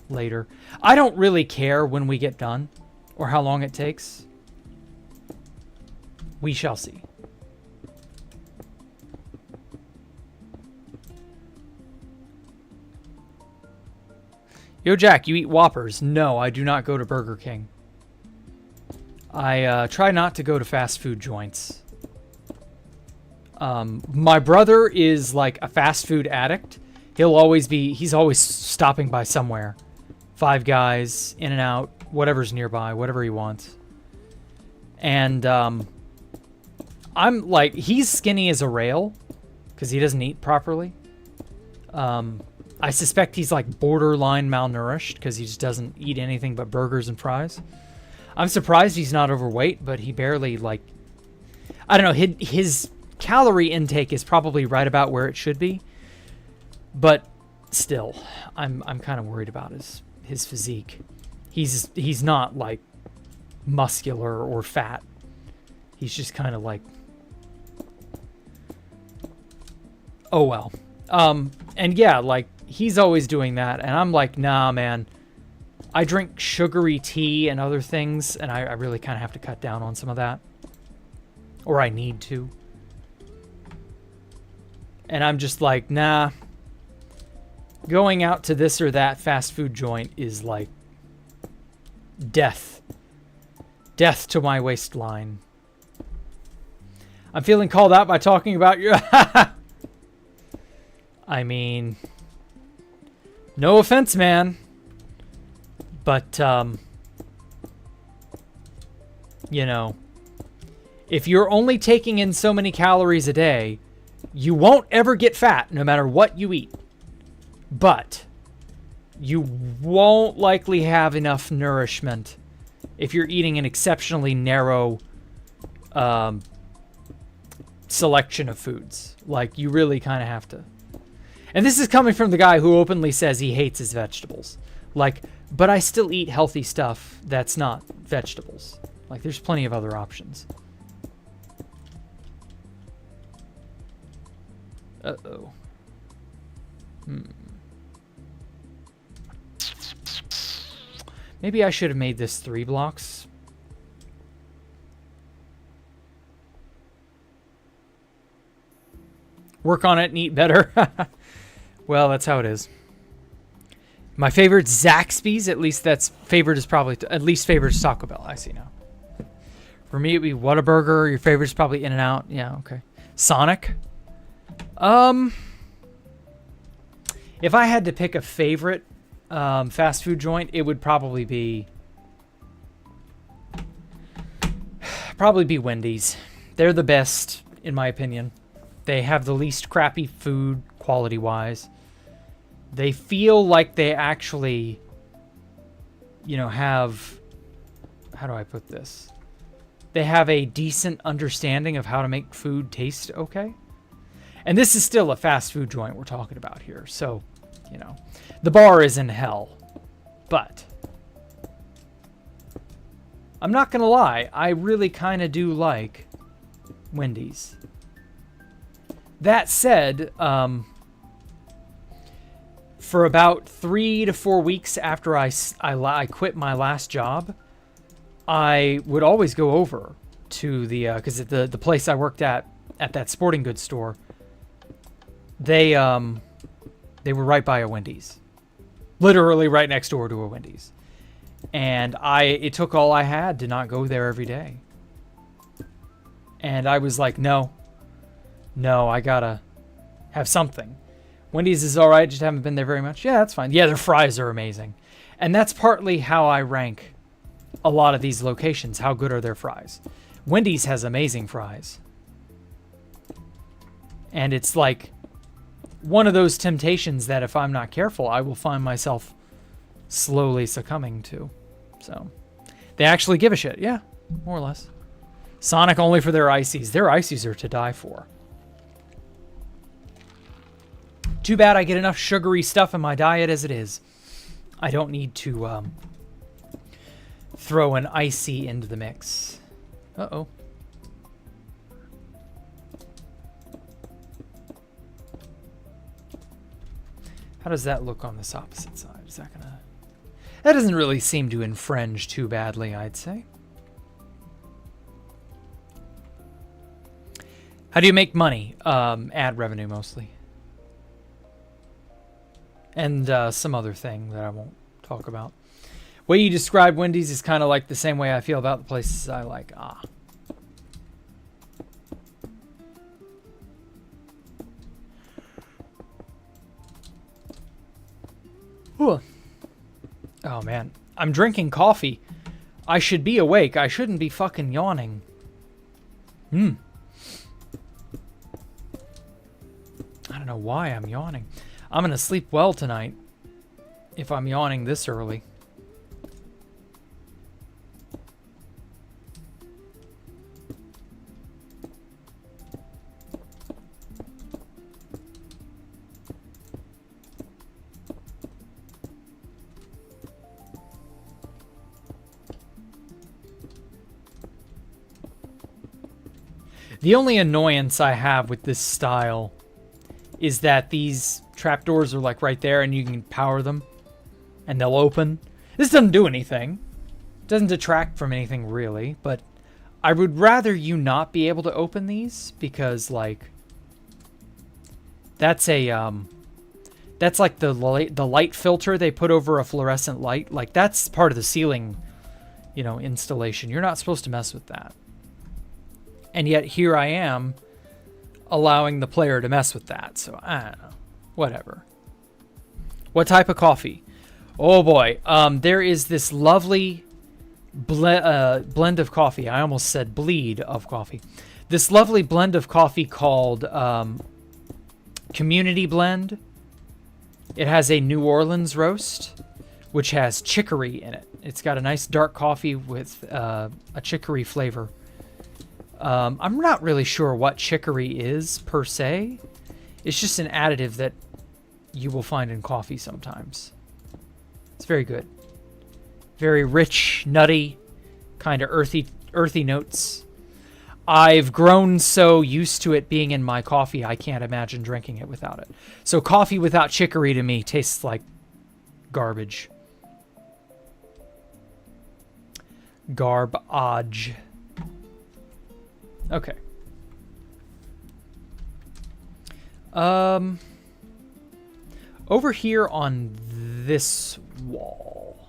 later. I don't really care when we get done, or how long it takes. We shall see. Yo, Jack, you eat Whoppers? No, I do not go to Burger King. I try not to go to fast food joints. My brother is like a fast food addict. He's always stopping by somewhere. Five Guys, In-N-Out, whatever's nearby, whatever he wants. And I'm like, he's skinny as a rail because he doesn't eat properly. I suspect he's like borderline malnourished because he just doesn't eat anything but burgers and fries. I'm surprised he's not overweight, but he barely, like... I don't know, his calorie intake is probably right about where it should be. But still, I'm kind of worried about his physique. He's not, like, muscular or fat. He's just kind of like... Oh, well. And yeah, like, he's always doing that. And I'm like, nah, man. I drink sugary tea and other things, and I really kind of have to cut down on some of that. or I need to. And I'm just like, nah. Going out to this or that fast food joint is like death. Death to my waistline. I'm feeling called out by talking about your... I mean... No offense, man. But, you know, if you're only taking in so many calories a day, you won't ever get fat no matter what you eat. But you won't likely have enough nourishment if you're eating an exceptionally narrow selection of foods. Like, you really kind of have to. And this is coming from the guy who openly says he hates his vegetables. Like, but I still eat healthy stuff that's not vegetables. Like, there's plenty of other options. Uh-oh. Maybe I should have made this 3 blocks. Work on it and eat better. Well, that's how it is. My favorite Zaxby's, at least that's favorite is probably at least favorite is Taco Bell. I see now. For me, it'd be Whataburger. Your favorite is probably In-N-Out. Yeah, okay. Sonic. If I had to pick a favorite fast food joint, it would probably be Wendy's. They're the best, in my opinion. They have the least crappy food, quality-wise. They feel like they actually, you know, have... How do I put this? They have a decent understanding of how to make food taste okay. And this is still a fast food joint we're talking about here. So, you know, the bar is in hell. But I'm not going to lie. I really kind of do like Wendy's. That said, for about 3 to 4 weeks after I quit my last job, I would always go over to the, because the place I worked at that sporting goods store, they were right by a Wendy's. Literally right next door to a Wendy's. And it took all I had to not go there every day. And I was like, no, I gotta have something. Wendy's is all right, just haven't been there very much. Yeah, that's fine. Yeah, their fries are amazing. And that's partly how I rank a lot of these locations. How good are their fries? Wendy's has amazing fries. And it's like one of those temptations that if I'm not careful, I will find myself slowly succumbing to. So they actually give a shit. Yeah, more or less. Sonic only for their ices. Their ices are to die for. Too bad I get enough sugary stuff in my diet as it is. I don't need to throw an icy into the mix. Uh-oh. How does that look on this opposite side? Is that gonna... That doesn't really seem to infringe too badly, I'd say. How do you make money? Ad revenue, mostly. And some other thing that I won't talk about. Way you describe Wendy's is kind of like the same way I feel about the places I like. Ooh. Oh, man. I'm drinking coffee. I should be awake. I shouldn't be fucking yawning. I don't know why I'm yawning. I'm going to sleep well tonight if I'm yawning this early. The only annoyance I have with this style is that these trapdoors are like right there and you can power them and they'll open. This doesn't do anything. It doesn't detract from anything really, but I would rather you not be able to open these because, like, that's a, that's like the light filter they put over a fluorescent light. Like, that's part of the ceiling, you know, installation. You're not supposed to mess with that. And yet here I am allowing the player to mess with that. So, I don't know. Whatever. What type of coffee? Oh, boy. There is this lovely blend of coffee. I almost said bleed of coffee. This lovely blend of coffee called Community Blend. It has a New Orleans roast, which has chicory in it. It's got a nice dark coffee with a chicory flavor. I'm not really sure what chicory is per se. It's just an additive that you will find in coffee sometimes. It's very good. Very rich, nutty, kind of earthy notes. I've grown so used to it being in my coffee, I can't imagine drinking it without it. So coffee without chicory to me tastes like garbage. Garbage. Okay. Over here on this wall.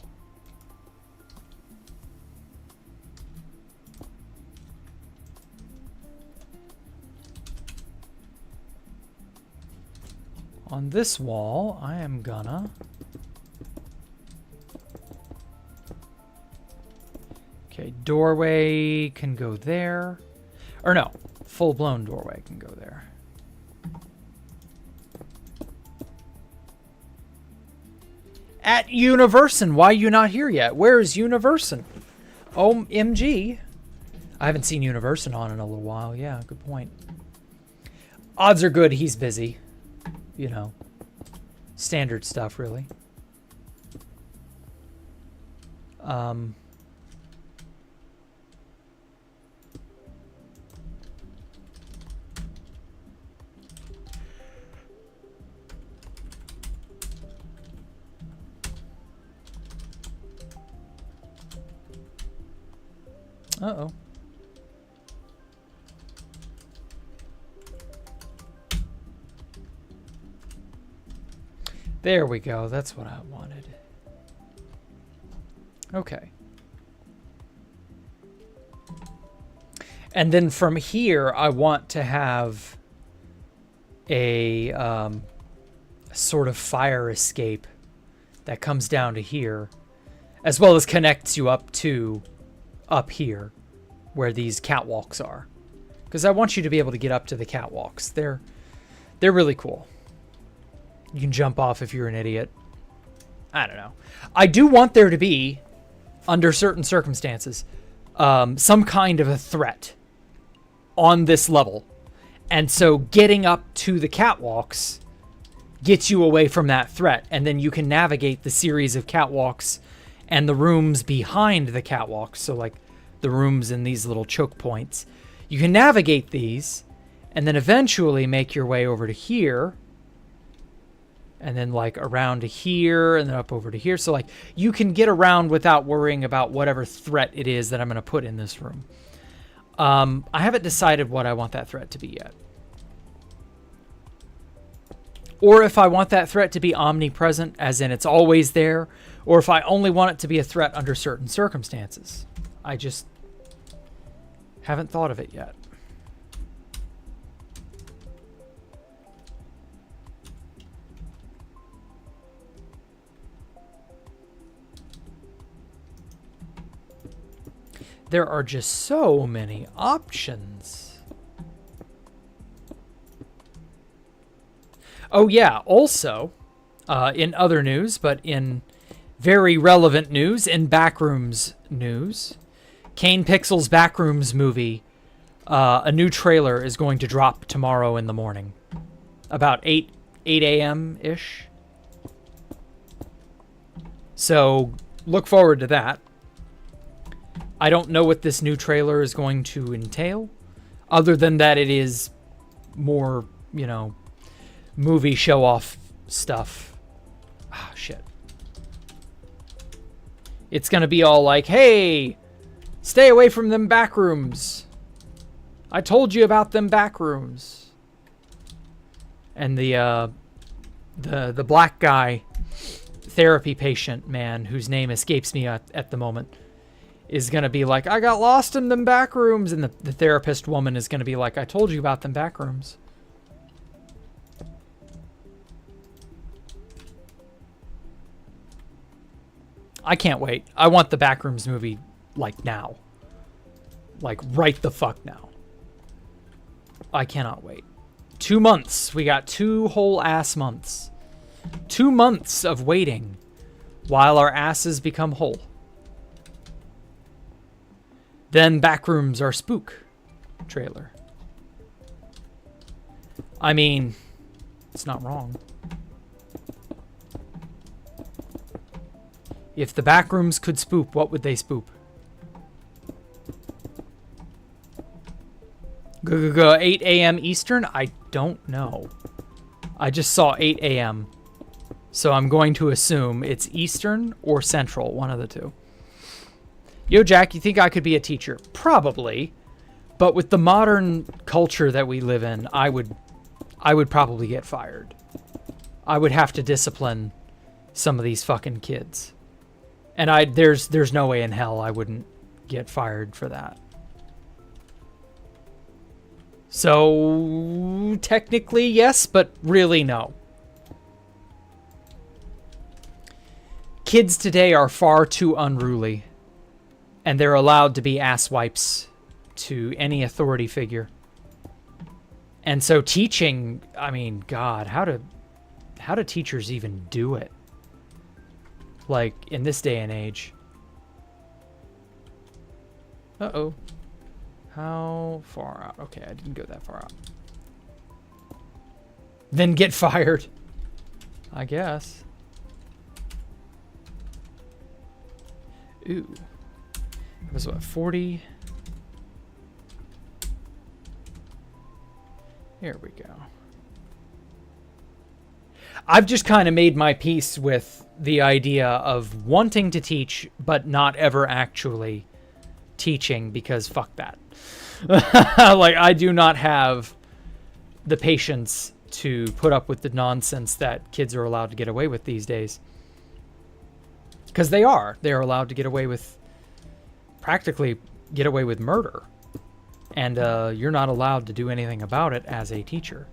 On this wall, I am gonna... Okay, doorway can go there. Or no, full-blown doorway can go there. At Universin, why are you not here yet? Where is Universin? OMG. I haven't seen Universin on in a little while. Yeah, good point. Odds are good he's busy. You know, standard stuff, really. Uh-oh. There we go. That's what I wanted. Okay. And then from here, I want to have a sort of fire escape that comes down to here, as well as connects you up to up here where these catwalks are, because I want you to be able to get up to the catwalks. They're really cool. You can jump off if you're an idiot. I don't know. I do want there to be, under certain circumstances, some kind of a threat on this level, and so getting up to the catwalks gets you away from that threat, and then you can navigate the series of catwalks and the rooms behind the catwalks. So like the rooms in these little choke points, you can navigate these and then eventually make your way over to here, and then like around to here, and then up over to here. So like you can get around without worrying about whatever threat it is that I'm going to put in this room. I haven't decided what I want that threat to be yet. Or if I want that threat to be omnipresent, as in it's always there, or if I only want it to be a threat under certain circumstances. I just haven't thought of it yet. There are just so many options. Oh yeah, also, in other news, but in very relevant news, in Backrooms news, Kane Pixel's Backrooms movie, a new trailer is going to drop tomorrow in the morning. About 8 a.m.-ish. So, look forward to that. I don't know what this new trailer is going to entail, other than that it is more, you know, movie show-off stuff. Ah, shit. It's going to be all like, hey, Stay away from them back rooms. I told you about them back rooms. And the black guy, therapy patient man, whose name escapes me at the moment, is going to be like, I got lost in them back rooms. And the therapist woman is going to be like, I told you about them back rooms. I can't wait. I want the Backrooms movie, like, now. Like, right the fuck now. I cannot wait. 2 months. We got 2 whole ass months. 2 months of waiting while our asses become whole. Then Backrooms our spook trailer. I mean, it's not wrong. If the Backrooms could spook, what would they spook? 8 a.m. Eastern? I don't know. I just saw 8 a.m. So I'm going to assume it's Eastern or Central, one of the two. Yo, Jack, you think I could be a teacher? Probably. But with the modern culture that we live in, I would probably get fired. I would have to discipline some of these fucking kids. And there's no way in hell I wouldn't get fired for that. So technically yes, but really no. Kids today are far too unruly, and they're allowed to be asswipes to any authority figure. And so teaching, I mean, God, how do teachers even do it? Like, in this day and age. Uh-oh. How far out? Okay, I didn't go that far out. Then get fired. I guess. Ooh. That was what, 40? Here we go. I've just kind of made my peace with the idea of wanting to teach, but not ever actually teaching, because fuck that. Like, I do not have the patience to put up with the nonsense that kids are allowed to get away with these days. Because they are. They are allowed to get away with, practically get away with murder. And you're not allowed to do anything about it as a teacher.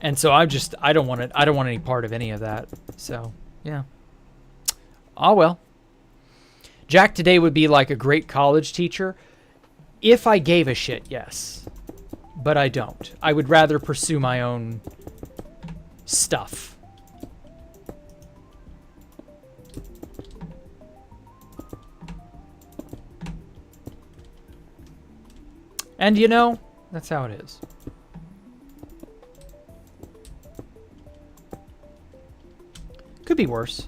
And so I don't want it. I don't want any part of any of that. So, yeah. Oh, well. Jack today would be like a great college teacher. If I gave a shit, yes. But I don't. I would rather pursue my own stuff. And you know, that's how it is. Could be worse.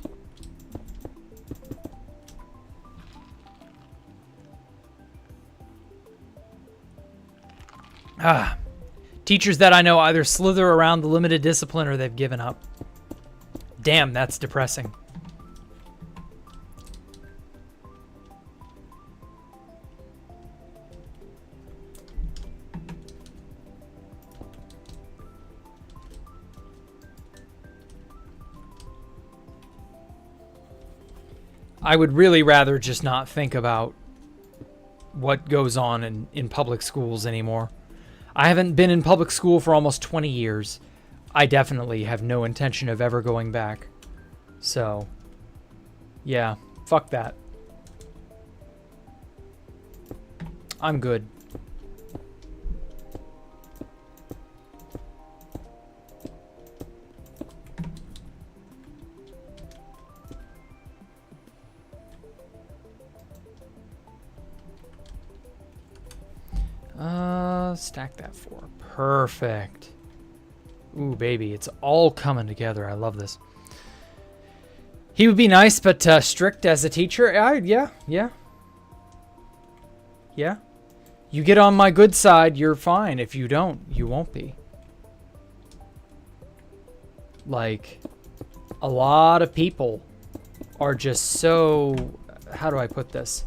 Teachers that I know either slither around the limited discipline or they've given up. Damn, that's depressing. I would really rather just not think about what goes on in public schools anymore. I haven't been in public school for almost 20 years. I definitely have no intention of ever going back. So, yeah, fuck that. I'm good. Stack that 4. Perfect. Ooh, baby, it's all coming together. I love this. He would be nice, but strict as a teacher. Yeah. You get on my good side, you're fine. If you don't, you won't be. Like, a lot of people are just so, how do I put this?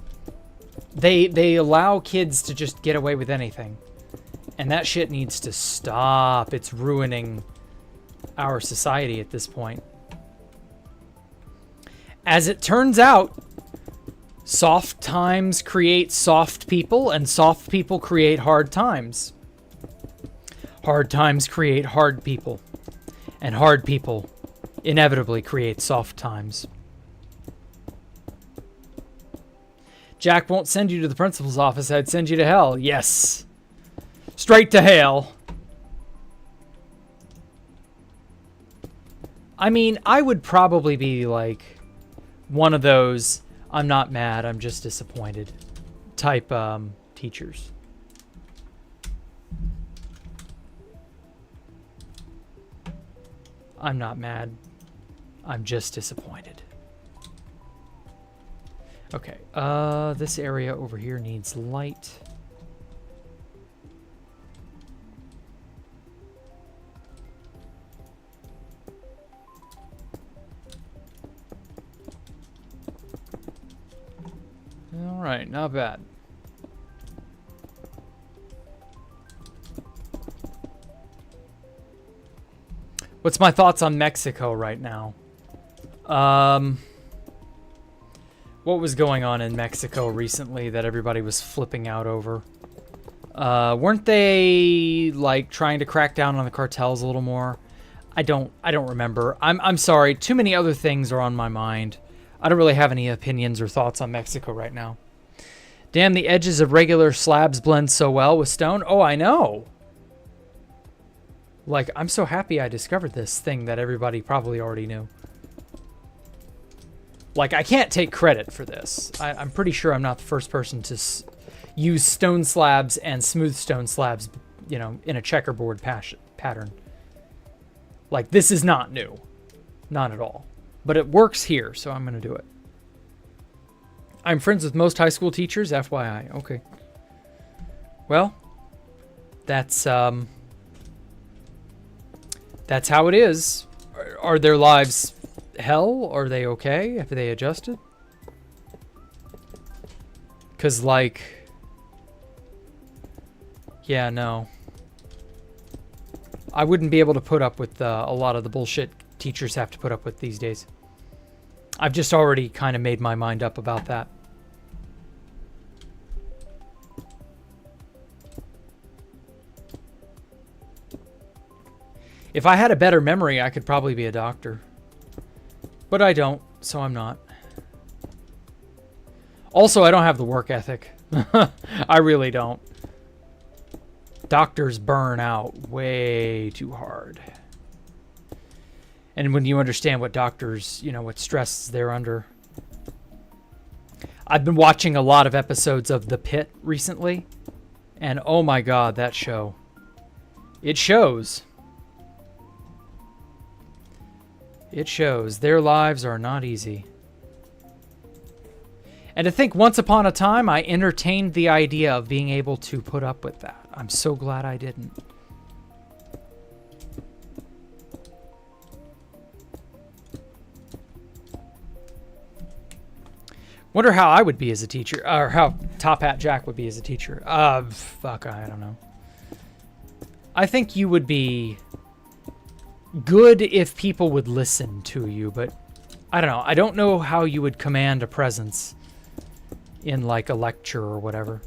They allow kids to just get away with anything. And that shit needs to stop. It's ruining our society at this point. As it turns out, soft times create soft people, and soft people create hard times. Hard times create hard people, and hard people inevitably create soft times. Jack won't send you to the principal's office. I'd send you to hell. Yes. Straight to hell. I mean, I would probably be like one of those I'm not mad, I'm just disappointed type teachers. I'm not mad, I'm just disappointed. Okay, this area over here needs light. All right, not bad. What's my thoughts on Mexico right now? What was going on in Mexico recently that everybody was flipping out over? Weren't they like trying to crack down on the cartels a little more? I don't remember. I'm sorry. Too many other things are on my mind. I don't really have any opinions or thoughts on Mexico right now. Damn, the edges of regular slabs blend so well with stone. Oh, I know. Like, I'm so happy I discovered this thing that everybody probably already knew. Like, I can't take credit for this. I'm pretty sure I'm not the first person to use stone slabs and smooth stone slabs, you know, in a checkerboard pattern. Like, this is not new. Not at all. But it works here, so I'm going to do it. I'm friends with most high school teachers, FYI. Okay. Well, that's how it is. Are their lives hell? Are they okay? Have they adjusted? Because, like... Yeah, no. I wouldn't be able to put up with a lot of the bullshit teachers have to put up with these days. I've just already kind of made my mind up about that. If I had a better memory, I could probably be a doctor. But I don't, so I'm not. Also, I don't have the work ethic. I really don't. Doctors burn out way too hard. And when you understand what doctors, you know, what stress they're under. I've been watching a lot of episodes of The Pit recently. And oh my God, that show. It shows. It shows. Their lives are not easy. And to think once upon a time, I entertained the idea of being able to put up with that. I'm so glad I didn't. Wonder how I would be as a teacher, or how Top Hat Jack would be as a teacher. Fuck, I don't know. I think you would be good if people would listen to you, but I don't know. I don't know how you would command a presence in like a lecture or whatever.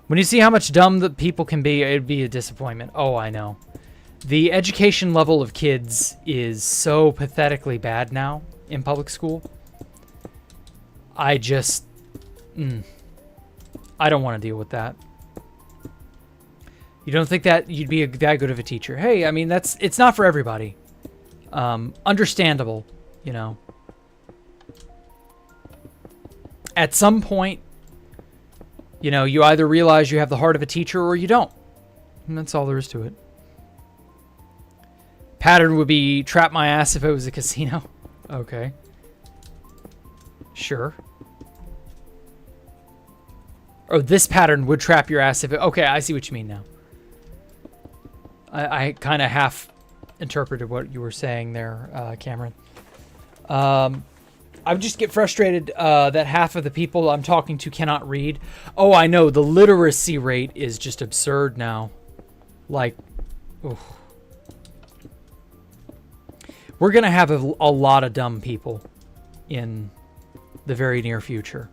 When you see how much dumb that people can be, it'd be a disappointment. Oh, I know. The education level of kids is so pathetically bad now in public school. I just... I don't want to deal with that. You don't think that you'd be that good of a teacher? Hey, I mean, it's not for everybody. Understandable, you know. At some point, you know, you either realize you have the heart of a teacher or you don't. And that's all there is to it. Pattern would be trap my ass if it was a casino. Okay. Sure. Oh, this pattern would trap your ass if it... Okay, I see what you mean now. I kind of half interpreted what you were saying there, Cameron. I just get frustrated that half of the people I'm talking to cannot read. Oh, I know. The literacy rate is just absurd now. Like, oof. We're going to have a lot of dumb people in the very near future.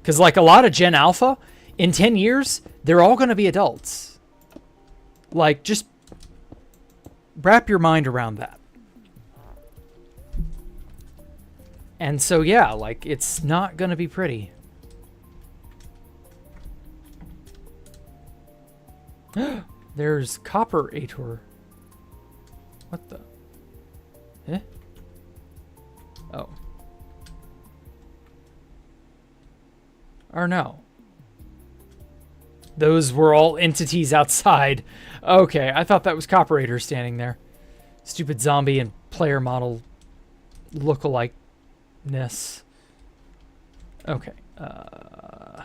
Because, like, a lot of Gen Alpha, in 10 years, they're all going to be adults. Like, just wrap your mind around that. And so, yeah, like, it's not going to be pretty. There's Copper Ator. What the? Eh? Oh. Or no. Those were all entities outside. Okay, I thought that was Copper Ator standing there. Stupid zombie and player model look-alike-ness. Okay. Yeah,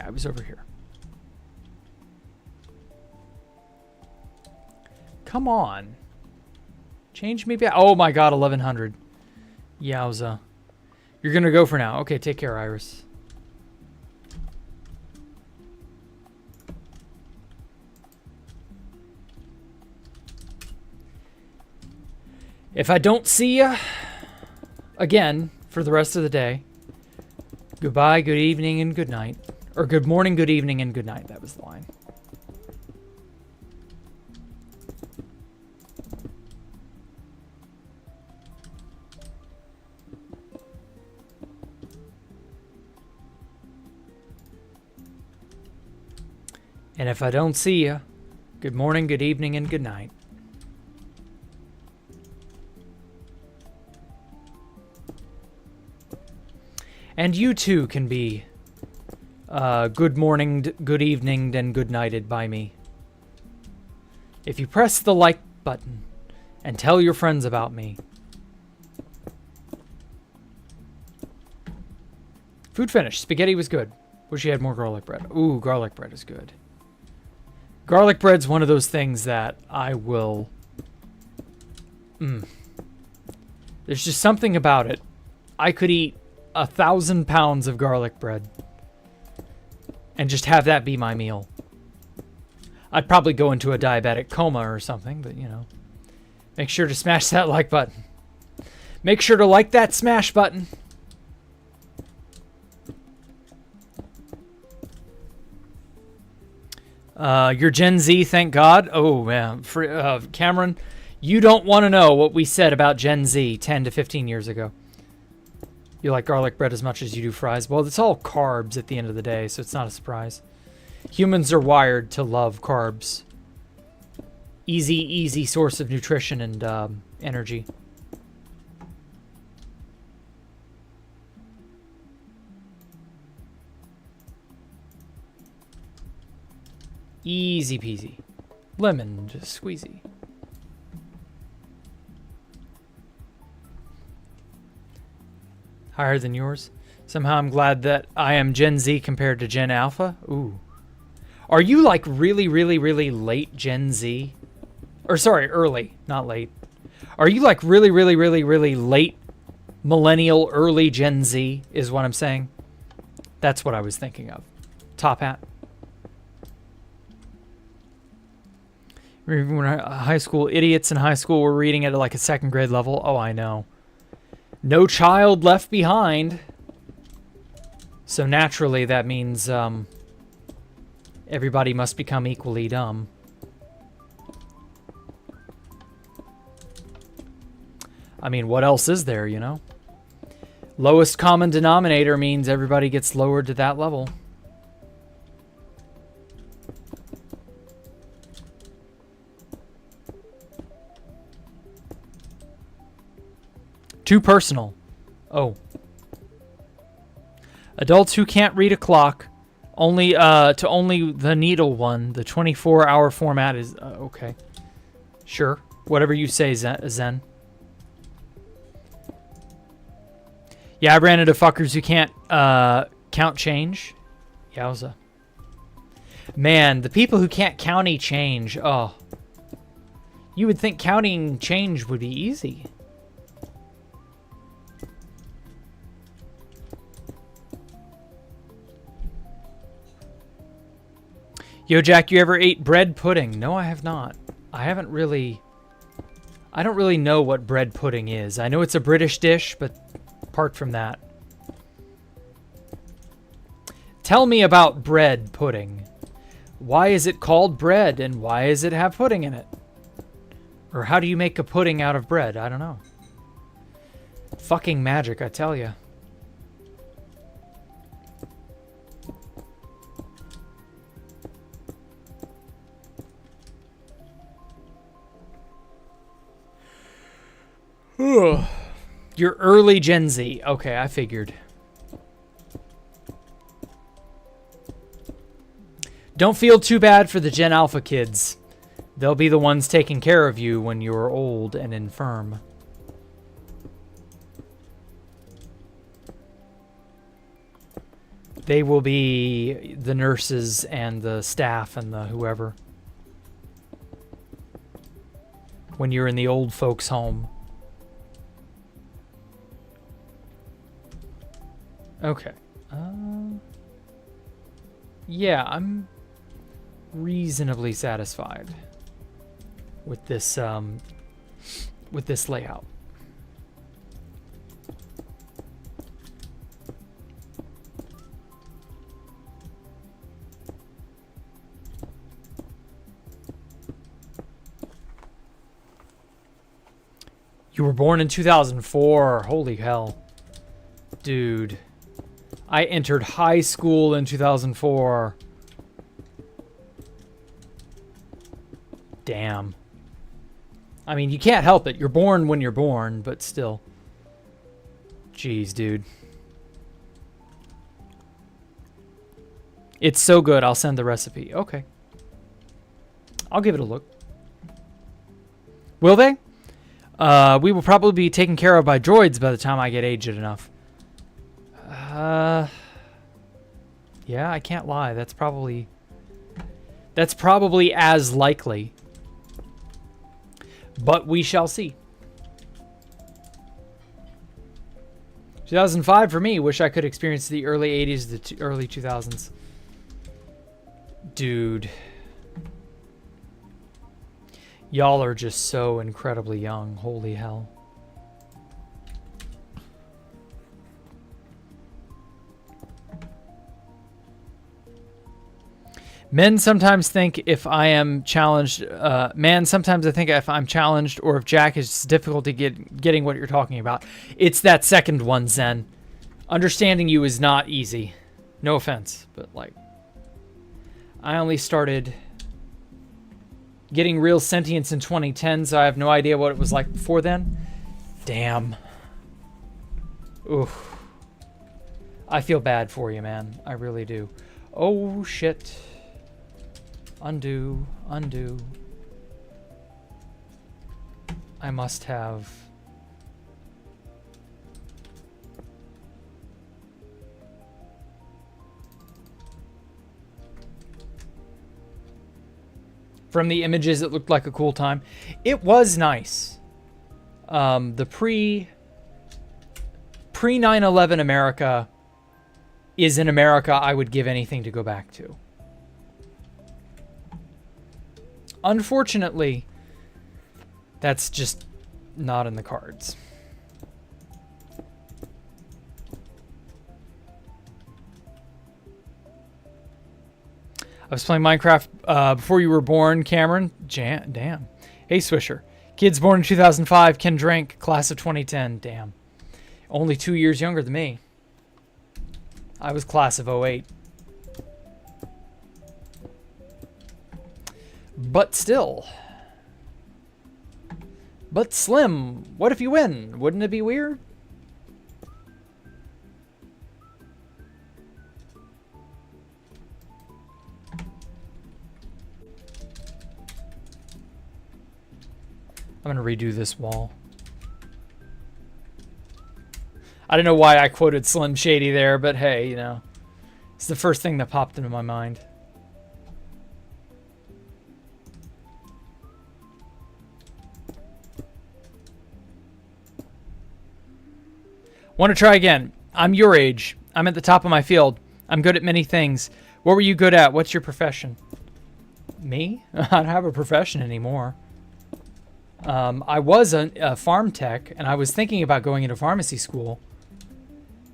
I was over here. Come on. Change me back. Oh my god, 1100. Yowza. You're gonna go for now. Okay, take care, Iris. If I don't see ya again for the rest of the day, goodbye, good evening, and good night. Or good morning, good evening, and good night. That was the line. And if I don't see ya, good morning, good evening, and good night. And you too can be good morning, good evening, and good nighted by me. If you press the like button and tell your friends about me. Food finished. Spaghetti was good. Wish you had more garlic bread. Ooh, garlic bread is good. Garlic bread's one of those things that I will... There's just something about it. I could eat 1,000 pounds of garlic bread and just have that be my meal. I'd probably go into a diabetic coma or something, but, you know. Make sure to smash that like button. Make sure to like that smash button. You're Gen Z, thank God. Oh, man. Cameron, you don't want to know what we said about Gen Z 10 to 15 years ago. You like garlic bread as much as you do fries. Well, it's all carbs at the end of the day, so it's not a surprise. Humans are wired to love carbs. Easy source of nutrition and energy. Easy peasy. Lemon, just squeezy. Higher than yours. Somehow I'm glad that I am Gen Z compared to Gen Alpha. Ooh. Are you like really late Gen Z? Or sorry, early, not late. Are you like really late millennial, early Gen Z is what I'm saying? That's what I was thinking of. Top hat. When high school idiots in high school were reading at like a second grade level. Oh, I know. No child left behind. So naturally that means everybody must become equally dumb. I mean, what else is there, you know? Lowest common denominator means everybody gets lowered to that level. Too personal. Oh. Adults who can't read a clock, only the needle one. The 24-hour format is okay. Sure, whatever you say, Zen. Yeah, I ran into fuckers who can't count change. Yowza. Man, the people who can't county change. Oh, You would think counting change would be easy. Yo, Jack, you ever ate bread pudding? No, I have not. I don't really know what bread pudding is. I know it's a British dish, but apart from that. Tell me about bread pudding. Why is it called bread, and why does it have pudding in it? Or how do you make a pudding out of bread? I don't know. Fucking magic, I tell ya. You're early Gen Z. Okay, I figured. Don't feel too bad for the Gen Alpha kids. They'll be the ones taking care of you when you're old and infirm. They will be the nurses and the staff and the whoever. When you're in the old folks' home. Okay. Yeah, I'm reasonably satisfied with this layout. You were born in 2004. Holy hell. Dude. I entered high school in 2004. Damn. I mean, you can't help it. You're born when you're born, but still. Jeez, dude. It's so good, I'll send the recipe. Okay. I'll give it a look. Will they? We will probably be taken care of by droids by the time I get aged enough. Yeah, I can't lie. That's probably as likely. But we shall see. 2005 for me. Wish I could experience the early 80s, the early 2000s. Dude. Y'all are just so incredibly young. Holy hell. Men sometimes think if I am challenged, sometimes I think if I'm challenged or if Jack is difficult to getting what you're talking about. It's that second one, Zen. Understanding you is not easy. No offense, but like, I only started getting real sentience in 2010, so I have no idea what it was like before then. Damn. Oof. I feel bad for you, man. I really do. Oh, shit. Undo, undo. I must have... From the images, it looked like a cool time. It was nice. The pre 9/11 America is an America I would give anything to go back to. Unfortunately, that's just not in the cards. I was playing Minecraft before you were born, Cameron. Damn. Hey, Swisher. Kids born in 2005, Ken Drank, class of 2010. Damn. Only 2 years younger than me. I was class of 08. But still. But Slim, what if you win? Wouldn't it be weird? I'm gonna redo this wall. I don't know why I quoted Slim Shady there, but hey, you know, it's the first thing that popped into my mind. Want to try again? I'm your age. I'm at the top of my field. I'm good at many things. What were you good at? What's your profession? Me? I don't have a profession anymore. I was a farm tech, and I was thinking about going into pharmacy school.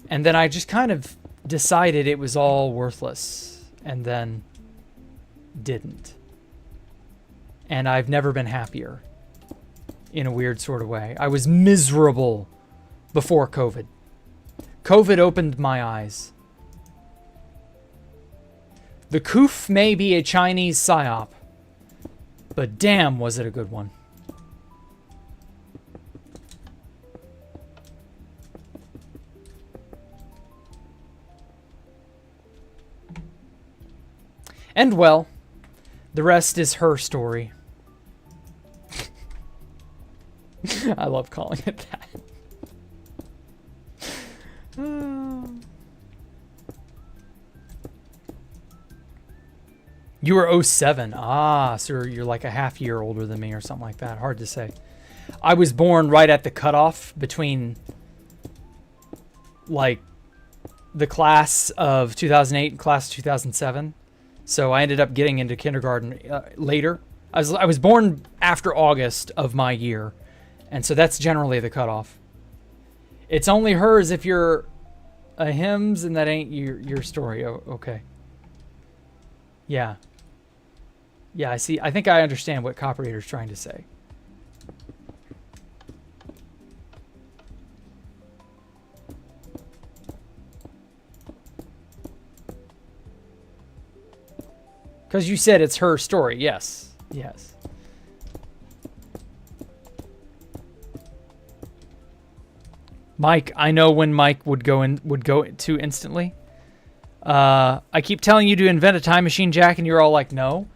And then I just kind of decided it was all worthless, and then didn't. And I've never been happier, in a weird sort of way. I was miserable before COVID. COVID opened my eyes. The Koof may be a Chinese psyop, but damn was it a good one. And well, the rest is her story. I love calling it that. You were 07. Ah, so you're like a half year older than me or something like that. Hard to say. I was born right at the cutoff between like the class of 2008 and class of 2007. So I ended up getting into kindergarten later. I was born after August of my year. And so that's generally the cutoff. It's only hers if you're a hymns and that ain't your story. Oh, okay. Yeah. Yeah, I see. I think I understand what Coperator's trying to say. Because you said it's her story. Yes. Yes. Mike, I know when Mike would go to instantly. I keep telling you to invent a time machine, Jack, and you're all like, no.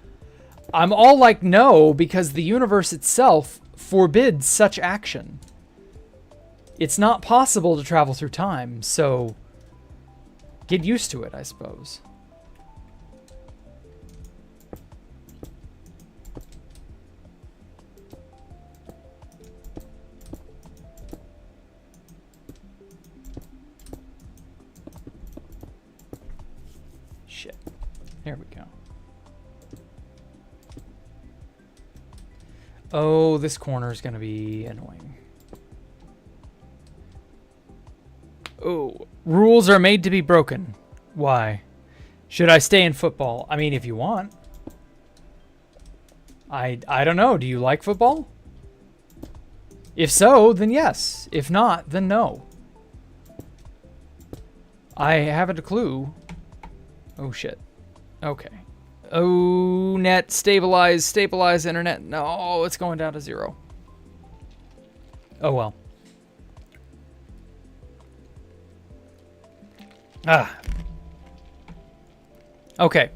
I'm all like, no, because the universe itself forbids such action. It's not possible to travel through time, so get used to it, I suppose. Shit. There we go. Oh, this corner is going to be annoying. Oh, rules are made to be broken. Why? Should I stay in football? I mean, if you want. I don't know. Do you like football? If so, then yes. If not, then no. I haven't a clue. Oh, shit. Okay. Oh, net, stabilize internet. No, it's going down to 0. Oh, well. Ah. Okay.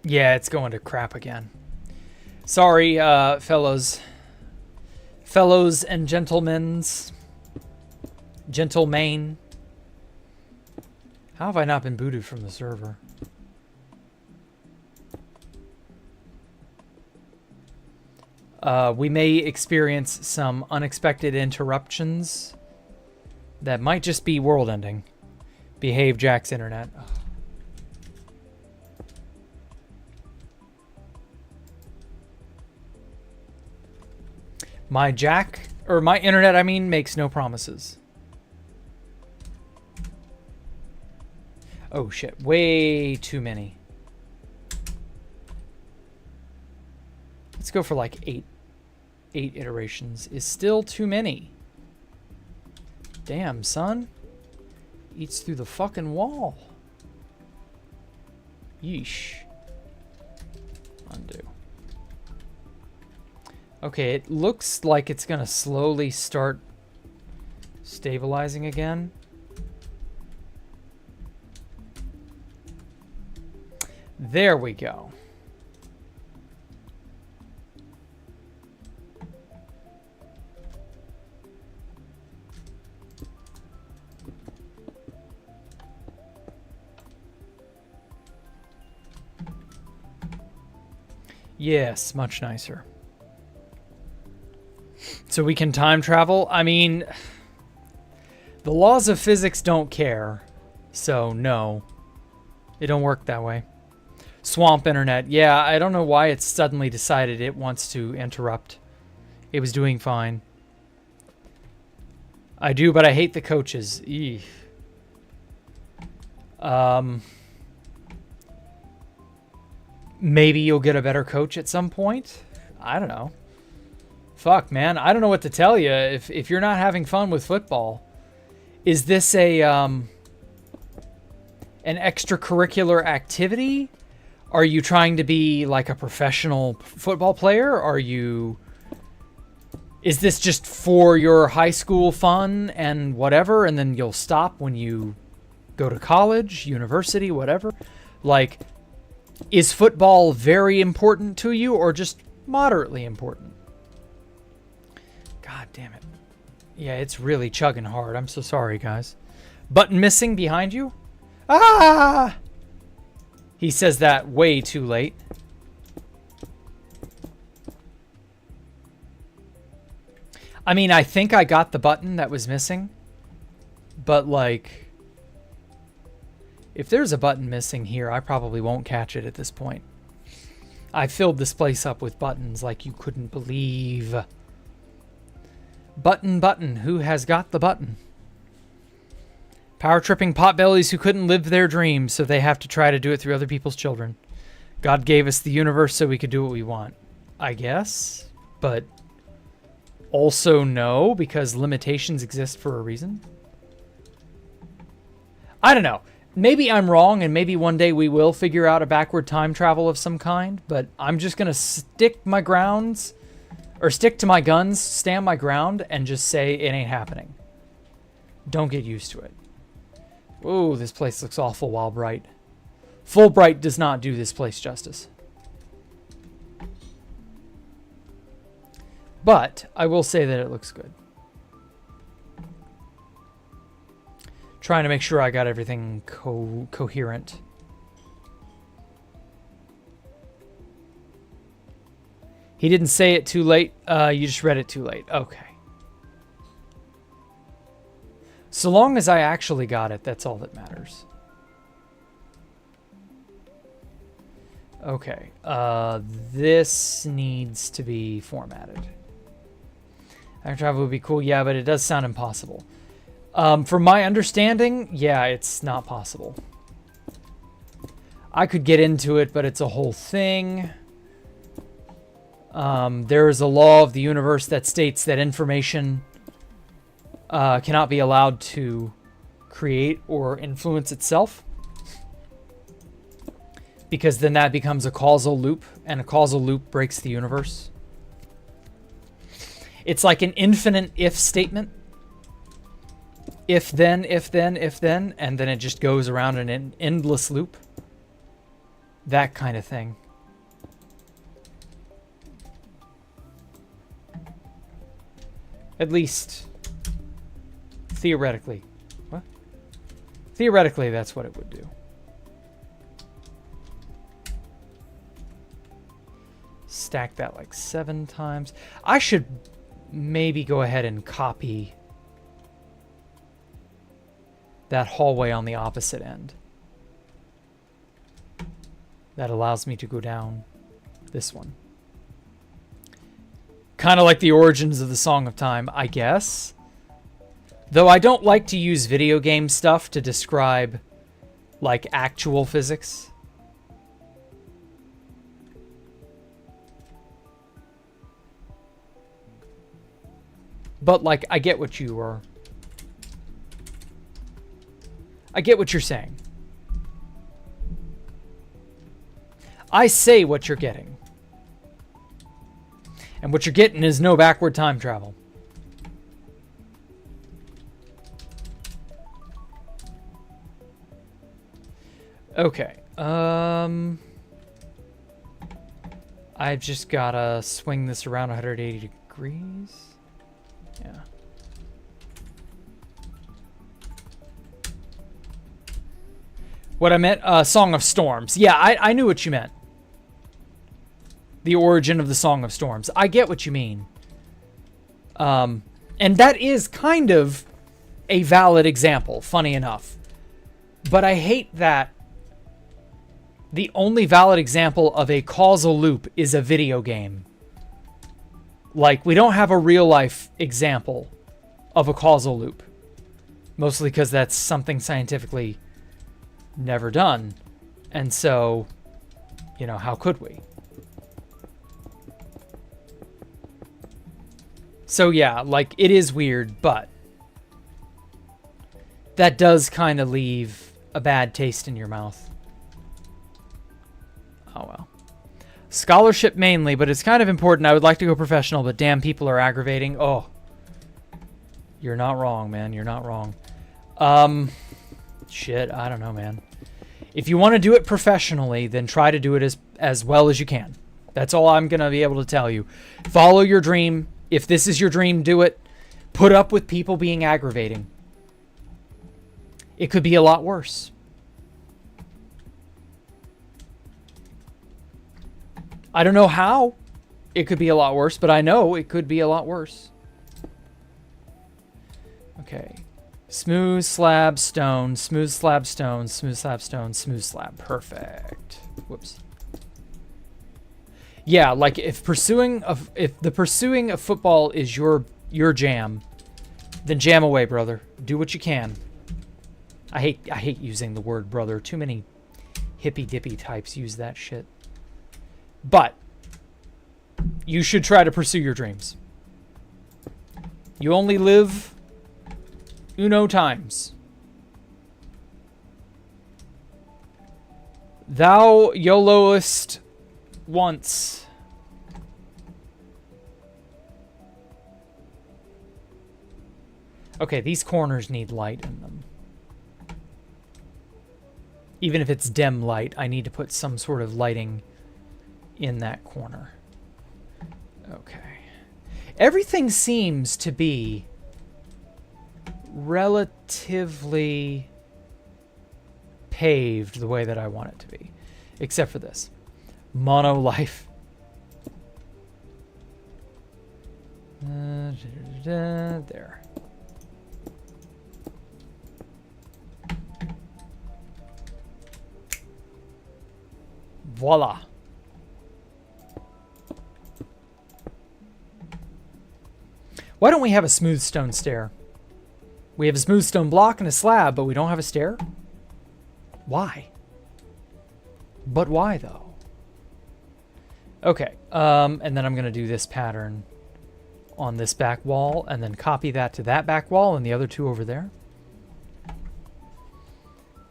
Yeah, it's going to crap again. Sorry, fellows. Fellows and gentlemens. Gentlemen. How have I not been booted from the server? We may experience some unexpected interruptions that might just be world ending. Behave, Jack's internet. Ugh. My Jack, or my internet, I mean, makes no promises. Oh shit, way too many. Let's go for like 8 iterations. Is still too many. Damn, son. Eats through the fucking wall. Yeesh. Undo. Okay, it looks like it's gonna slowly start stabilizing again. There we go. Yes, much nicer. So we can time travel? I mean, The laws of physics don't care. So, no. It don't work that way. Swamp internet. Yeah, I don't know why it suddenly decided it wants to interrupt. It was doing fine. I do, but I hate the coaches. Eesh. Maybe you'll get a better coach at some point. I don't know. Fuck, man. I don't know what to tell you. If you're not having fun with football, is this a an extracurricular activity? Are you trying to be like a professional football player? Is this just for your high school fun and whatever, and then you'll stop when you go to college, university, whatever? Like, is football very important to you or just moderately important? God damn it. Yeah, it's really chugging hard. I'm so sorry, guys. Button missing behind you? Ah! He says that way too late. I mean, I think I got the button that was missing. But, like, if there's a button missing here, I probably won't catch it at this point. I filled this place up with buttons like you couldn't believe. Button, who has got the button? Power tripping potbellies who couldn't live their dreams, so they have to try to do it through other people's children. God gave us the universe so we could do what we want. I guess, but also no, because limitations exist for a reason. I don't know. Maybe I'm wrong, and maybe one day we will figure out a backward time travel of some kind, but I'm just going to stick to my guns, stand my ground, and just say it ain't happening. Don't get used to it. Ooh, this place looks awful while bright. Full bright does not do this place justice. But I will say that it looks good. Trying to make sure I got everything coherent. He didn't say it too late. You just read it too late. Okay. So long as I actually got it, that's all that matters. Okay. This needs to be formatted. Time travel would be cool. Yeah, but it does sound impossible. From my understanding, yeah, it's not possible. I could get into it, but it's a whole thing. There is a law of the universe that states that information cannot be allowed to create or influence itself, because then that becomes a causal loop, and a causal loop breaks the universe. It's like an infinite if statement. If then, if then, if then, and then it just goes around in an endless loop. That kind of thing. At least theoretically. What? Theoretically, that's what it would do. Stack that like 7 times. I should maybe go ahead and copy that hallway on the opposite end. That allows me to go down this one. Kind of like the origins of the Song of Time, I guess. Though I don't like to use video game stuff to describe, like, actual physics. But, like, I get what you are. I get what you're saying. I say what you're getting. And what you're getting is no backward time travel. Okay. I've just gotta swing this around 180 degrees. Yeah. What I meant, Song of Storms. Yeah, I knew what you meant. The origin of the Song of Storms. I get what you mean. And that is kind of a valid example, funny enough. But I hate that the only valid example of a causal loop is a video game. Like, we don't have a real-life example of a causal loop. Mostly because that's something scientifically never done. And so, you know, how could we? So yeah, like, it is weird, but that does kind of leave a bad taste in your mouth. Oh well. Scholarship mainly, but it's kind of important. I would like to go professional, but damn, people are aggravating. Oh. You're not wrong, man. You're not wrong. Shit, I don't know, man. If you want to do it professionally, then try to do it as well as you can. That's all I'm going to be able to tell you. Follow your dream. If this is your dream, do it. Put up with people being aggravating. It could be a lot worse. I don't know how it could be a lot worse, but I know it could be a lot worse. Okay. Smooth slab stone, smooth slab stone, smooth slab stone, smooth slab. Perfect. Whoops. Yeah, like if the pursuing of football is your jam, then jam away, brother. Do what you can. I hate using the word brother. Too many hippy dippy types use that shit. But you should try to pursue your dreams. You only live uno times. Thou YOLOist once. Okay, these corners need light in them. Even if it's dim light, I need to put some sort of lighting in that corner. Okay. Everything seems to be relatively paved the way that I want it to be. Except for this. Mono life. There. Voila. Why don't we have a smooth stone stair? We have a smooth stone block and a slab, but we don't have a stair? Why? But why, though? Okay, and then I'm going to do this pattern on this back wall, and then copy that to that back wall and the other two over there.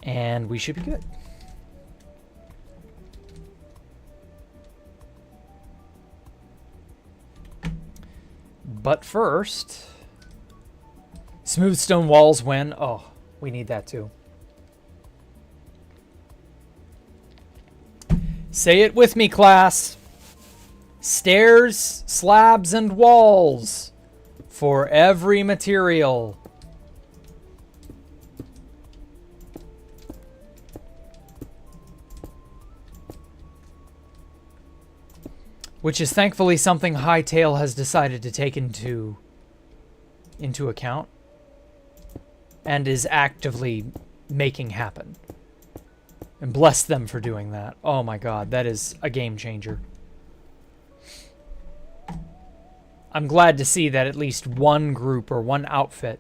And we should be good. But first, smooth stone walls when... Oh, we need that too. Say it with me, class. Stairs, slabs, and walls for every material. Which is thankfully something Hightail has decided to take into account and is actively making happen. And bless them for doing that. Oh my god, that is a game changer. I'm glad to see that at least one group or one outfit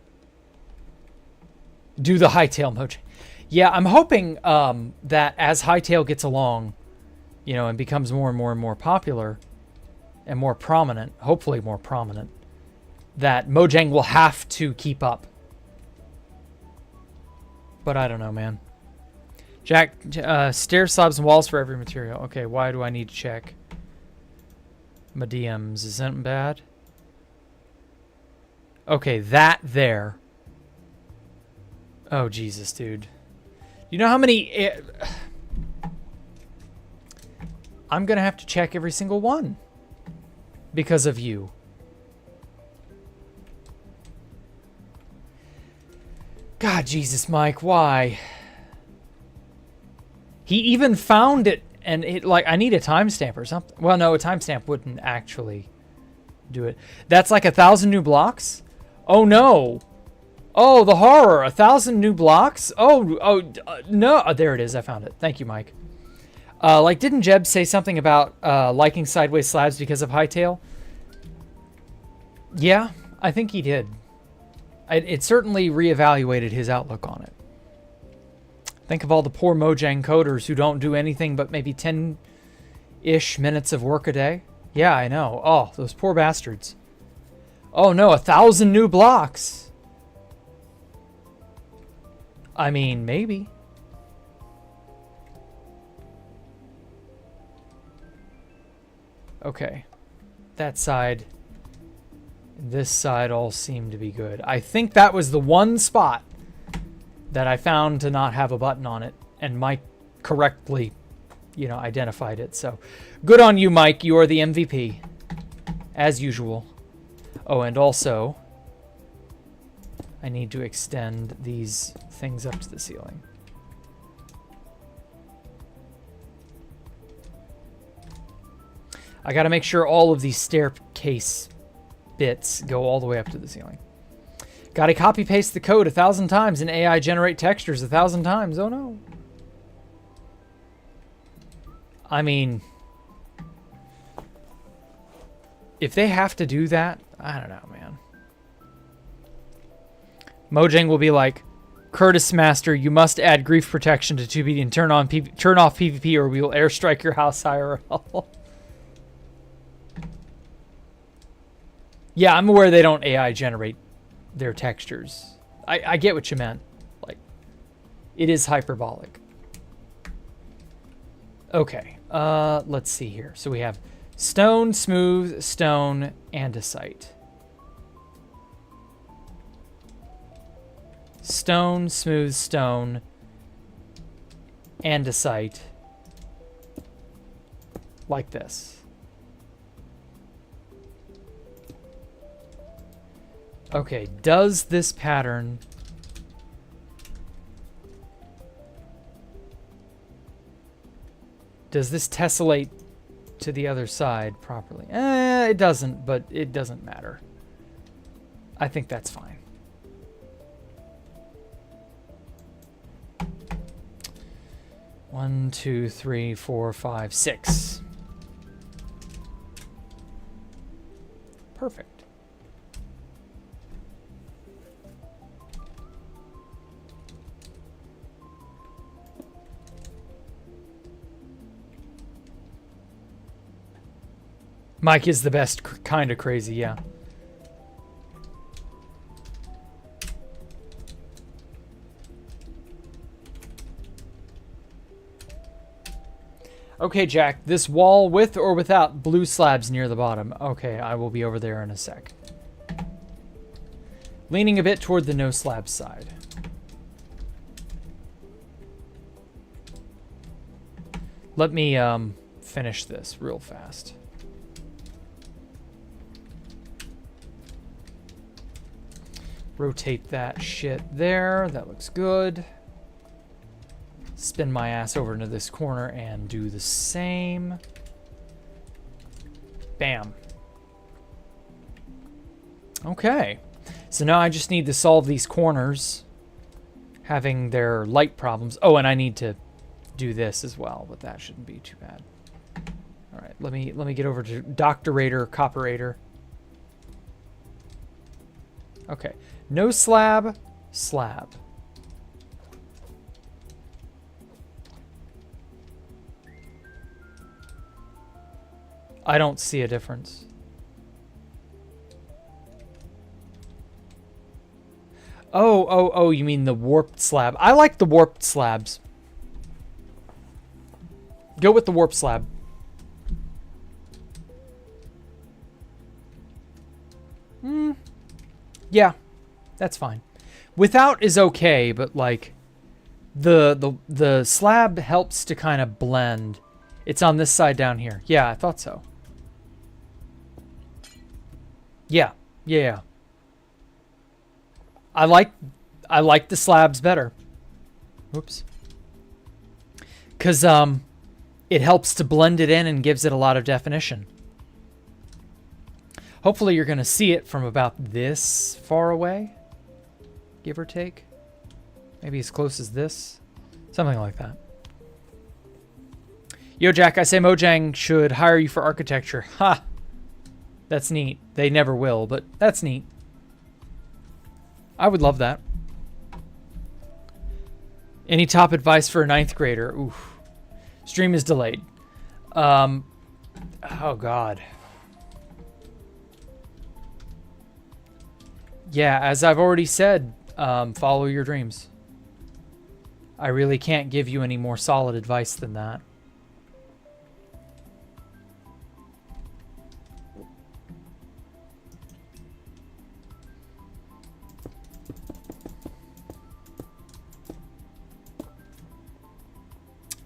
do the Hightail mode. Yeah, I'm hoping that as Hightail gets along, you know, and becomes more and more and more popular and more prominent, hopefully more prominent, that Mojang will have to keep up. But I don't know, man. Jack, stair slabs and walls for every material. Okay, why do I need to check my DMs? Isn't bad? Okay, that there. Oh, Jesus, dude. You know how many... I'm going to have to check every single one. Because of you. God, Jesus, Mike, why? He even found it, and it, like, I need a timestamp or something. Well, no, a timestamp wouldn't actually do it. That's like 1,000 new blocks? Oh, no. Oh, the horror. 1,000 new blocks? No. Oh, there it is. I found it. Thank you, Mike. Like, didn't Jeb say something about liking sideways slabs because of Hightail? Yeah, I think he did. It certainly reevaluated his outlook on it. Think of all the poor Mojang coders who don't do anything but maybe 10-ish minutes of work a day. Yeah, I know. Oh, those poor bastards. Oh no, 1,000 new blocks. I mean, maybe. Okay. That side and this side all seem to be good. I think that was the one spot that I found to not have a button on it, and Mike correctly, identified it. So good on you, Mike. You are the MVP, as usual. Oh, and also, I need to extend these things up to the ceiling. I got to make sure all of these staircase bits go all the way up to the ceiling. Got to copy paste the code 1,000 times and AI generate textures 1,000 times. Oh no. I mean, if they have to do that, I don't know, man. Mojang will be like, Curtis Master, you must add grief protection to 2PD and turn off PvP or we will airstrike your house IRL. Yeah, I'm aware they don't AI generate their textures. I get what you meant. Like, it is hyperbolic. Okay, let's see here. So we have stone, smooth, stone, andesite. Stone, smooth, stone, andesite. Like this. Okay, does this pattern... Does this tessellate to the other side properly? It doesn't, but it doesn't matter. I think that's fine. One, two, three, four, five, six. Perfect. Mike is the best kind of crazy, yeah. Okay, Jack, this wall with or without blue slabs near the bottom. Okay, I will be over there in a sec. Leaning a bit toward the no slab side. Let me finish this real fast. Rotate that shit there. That looks good. Spin my ass over into this corner and do the same. Bam. Okay. So now I just need to solve these corners having their light problems. Oh, and I need to do this as well, but that shouldn't be too bad. All right, let me get over to Doctorator, Copperator. Okay. No slab, slab. I don't see a difference. Oh, you mean the warped slab. I like the warped slabs. Go with the warped slab. Yeah. That's fine. Without is okay, but like the slab helps to kind of blend. It's on this side down here. Yeah, I thought so. Yeah. I like the slabs better. Oops. 'Cause it helps to blend it in and gives it a lot of definition. Hopefully you're going to see it from about this far away. give or take. Maybe as close as this. Something like that. Yo, Jack, I say Mojang should hire you for architecture. Ha! That's neat. They never will, but that's neat. I would love that. Any top advice for a 9th grader? Oof. Stream is delayed. Oh, God. Yeah, as I've already said, follow your dreams. I really can't give you any more solid advice than that.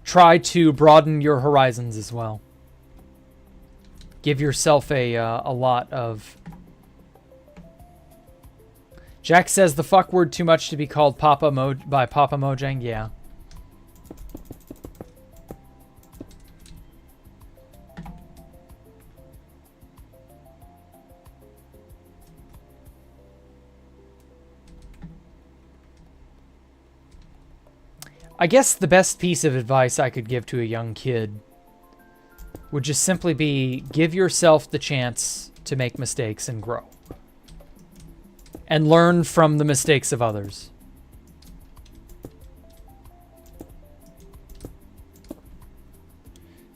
Try to broaden your horizons as well. Give yourself a lot of... Jack says the fuck word too much to be called by Papa Mojang. Yeah. I guess the best piece of advice I could give to a young kid would just simply be give yourself the chance to make mistakes and grow. And learn from the mistakes of others.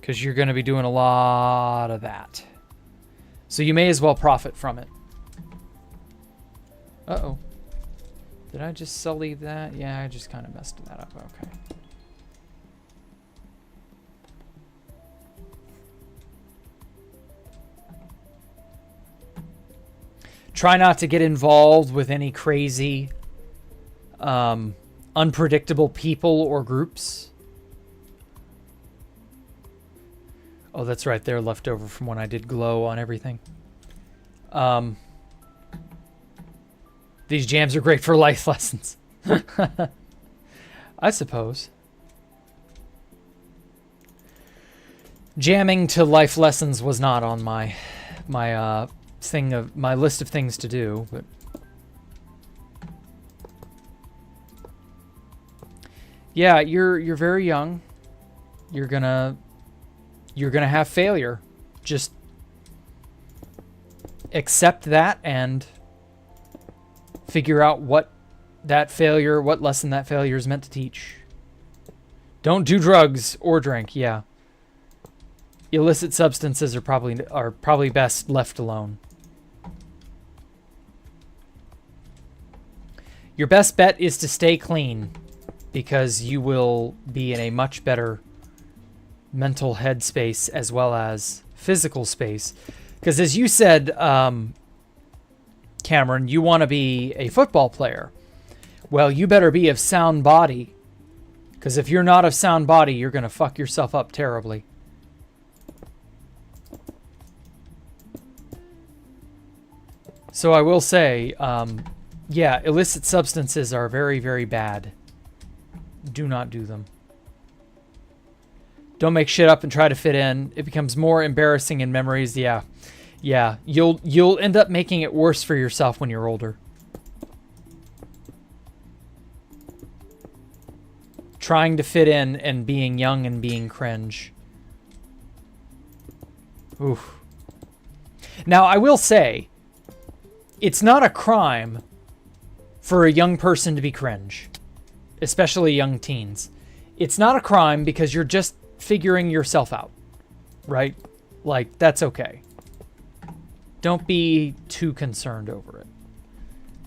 Because you're going to be doing a lot of that. So you may as well profit from it. Uh-oh. Did I just sully that? Yeah, I just kind of messed that up. Okay. Try not to get involved with any crazy, unpredictable people or groups. Oh, that's right. They're left over from when I did glow on everything. These jams are great for life lessons. I suppose. Jamming to life lessons was not on my list of things to do, but yeah, you're very young. You're gonna have failure. Just accept that and figure out what lesson that failure is meant to teach. Don't do drugs or drink. Yeah. Illicit substances are probably best left alone. Your best bet is to stay clean, because you will be in a much better mental headspace as well as physical space. Because as you said, Cameron, you want to be a football player. Well, you better be of sound body, because if you're not of sound body, you're going to fuck yourself up terribly. So I will say, yeah, illicit substances are very, very bad. Do not do them. Don't make shit up and try to fit in. It becomes more embarrassing in memories. Yeah. Yeah, you'll end up making it worse for yourself when you're older. Trying to fit in and being young and being cringe. Oof. Now, I will say, it's not a crime for a young person to be cringe, especially young teens. It's not a crime because you're just figuring yourself out, right? Like, that's okay. Don't be too concerned over it.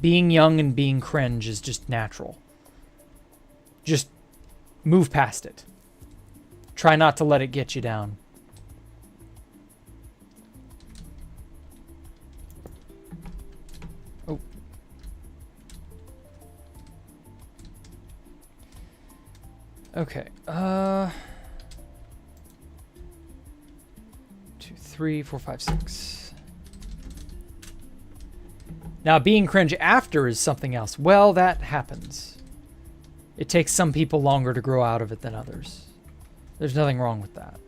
Being young and being cringe is just natural. Just move past it. Try not to let it get you down. Oh. Okay. 2, 3, 4, 5, 6. Now, being cringe after is something else. Well, that happens. It takes some people longer to grow out of it than others. There's nothing wrong with that.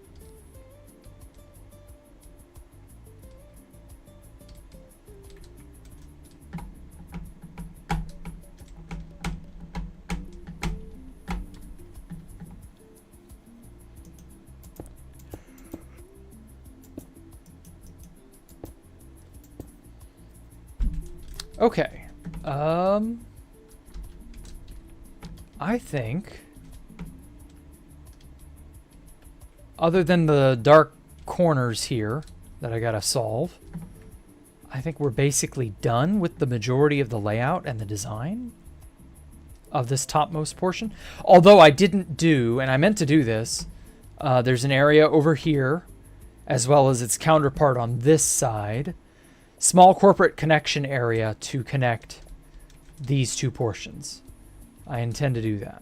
Okay. I think, other than the dark corners here that I gotta solve, I think we're basically done with the majority of the layout and the design of this topmost portion. Although I didn't do, and I meant to do this, there's an area over here, as well as its counterpart on this side. Small corporate connection area to connect these two portions. I intend to do that.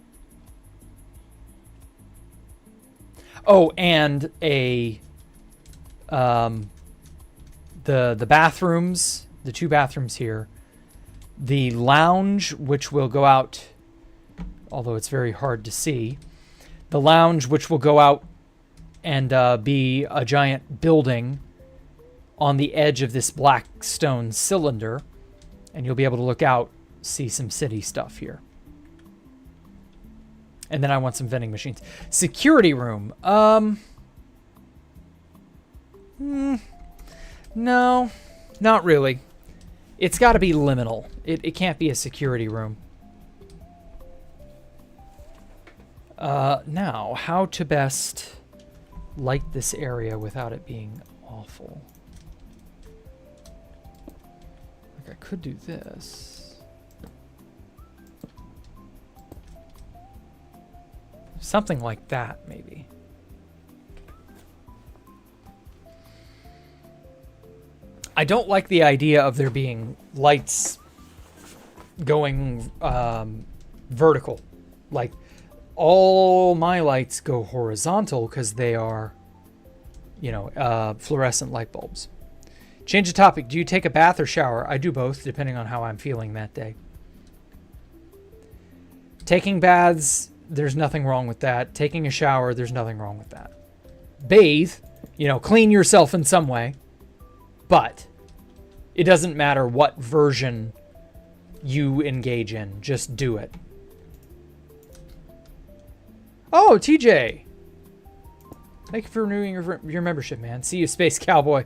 Oh, and the bathrooms, the two bathrooms here, the lounge, which will go out, although it's very hard to see, the lounge, which will go out and be a giant building on the edge of this black stone cylinder, and you'll be able to look out, see some city stuff here. And then I want some vending machines. Security room. No, not really. It's got to be liminal. It can't be a security room. Now, how to best light this area without it being awful? Like, I could do this. Something like that, maybe. I don't like the idea of there being lights going vertical. Like, all my lights go horizontal because they are, you know, fluorescent light bulbs. Change the topic. Do you take a bath or shower? I do both, depending on how I'm feeling that day. Taking baths, there's nothing wrong with that. Taking a shower, there's nothing wrong with that. Bathe, you know, clean yourself in some way. But it doesn't matter what version you engage in. Just do it. Oh, TJ. Thank you for renewing your membership, man. See you, Space Cowboy.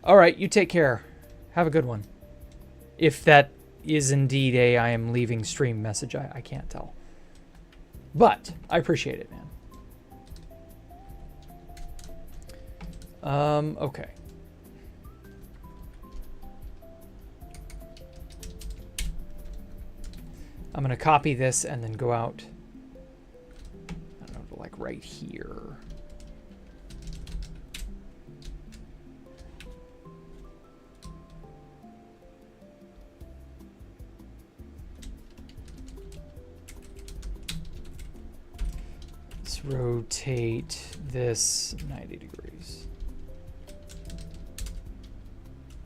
All right, you take care. Have a good one. If that is indeed a I am leaving stream message, I can't tell. But I appreciate it, man. Okay. I'm going to copy this and then go out, I don't know, like right here. Let's rotate this 90 degrees.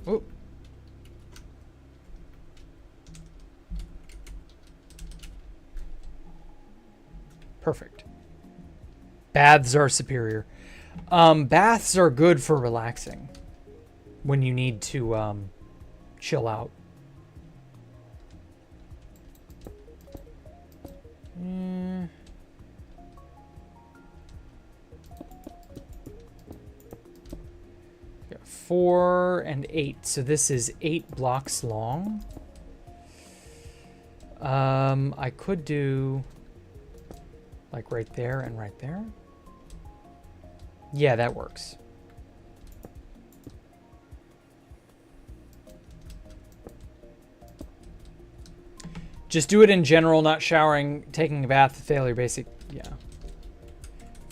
Oh. Perfect. Baths are superior. Baths are good for relaxing when you need to chill out. Got 4 and 8, so this is 8 blocks long. I could do like right there and right there. Yeah, that works. Just do it in general, not showering, taking a bath, failure basic, yeah.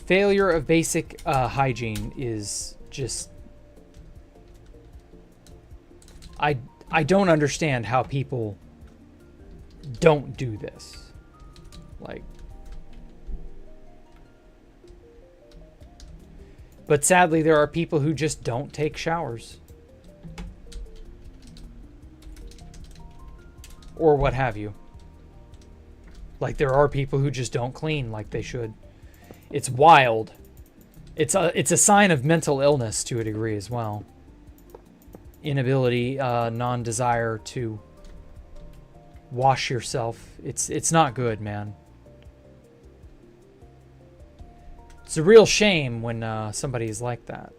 Failure of basic hygiene is just... I don't understand how people don't do this. Like... But sadly, there are people who just don't take showers. Or what have you. Like, there are people who just don't clean like they should. It's wild. It's a sign of mental illness to a degree as well. Inability, non-desire to wash yourself. It's not good, man. It's a real shame when somebody is like that.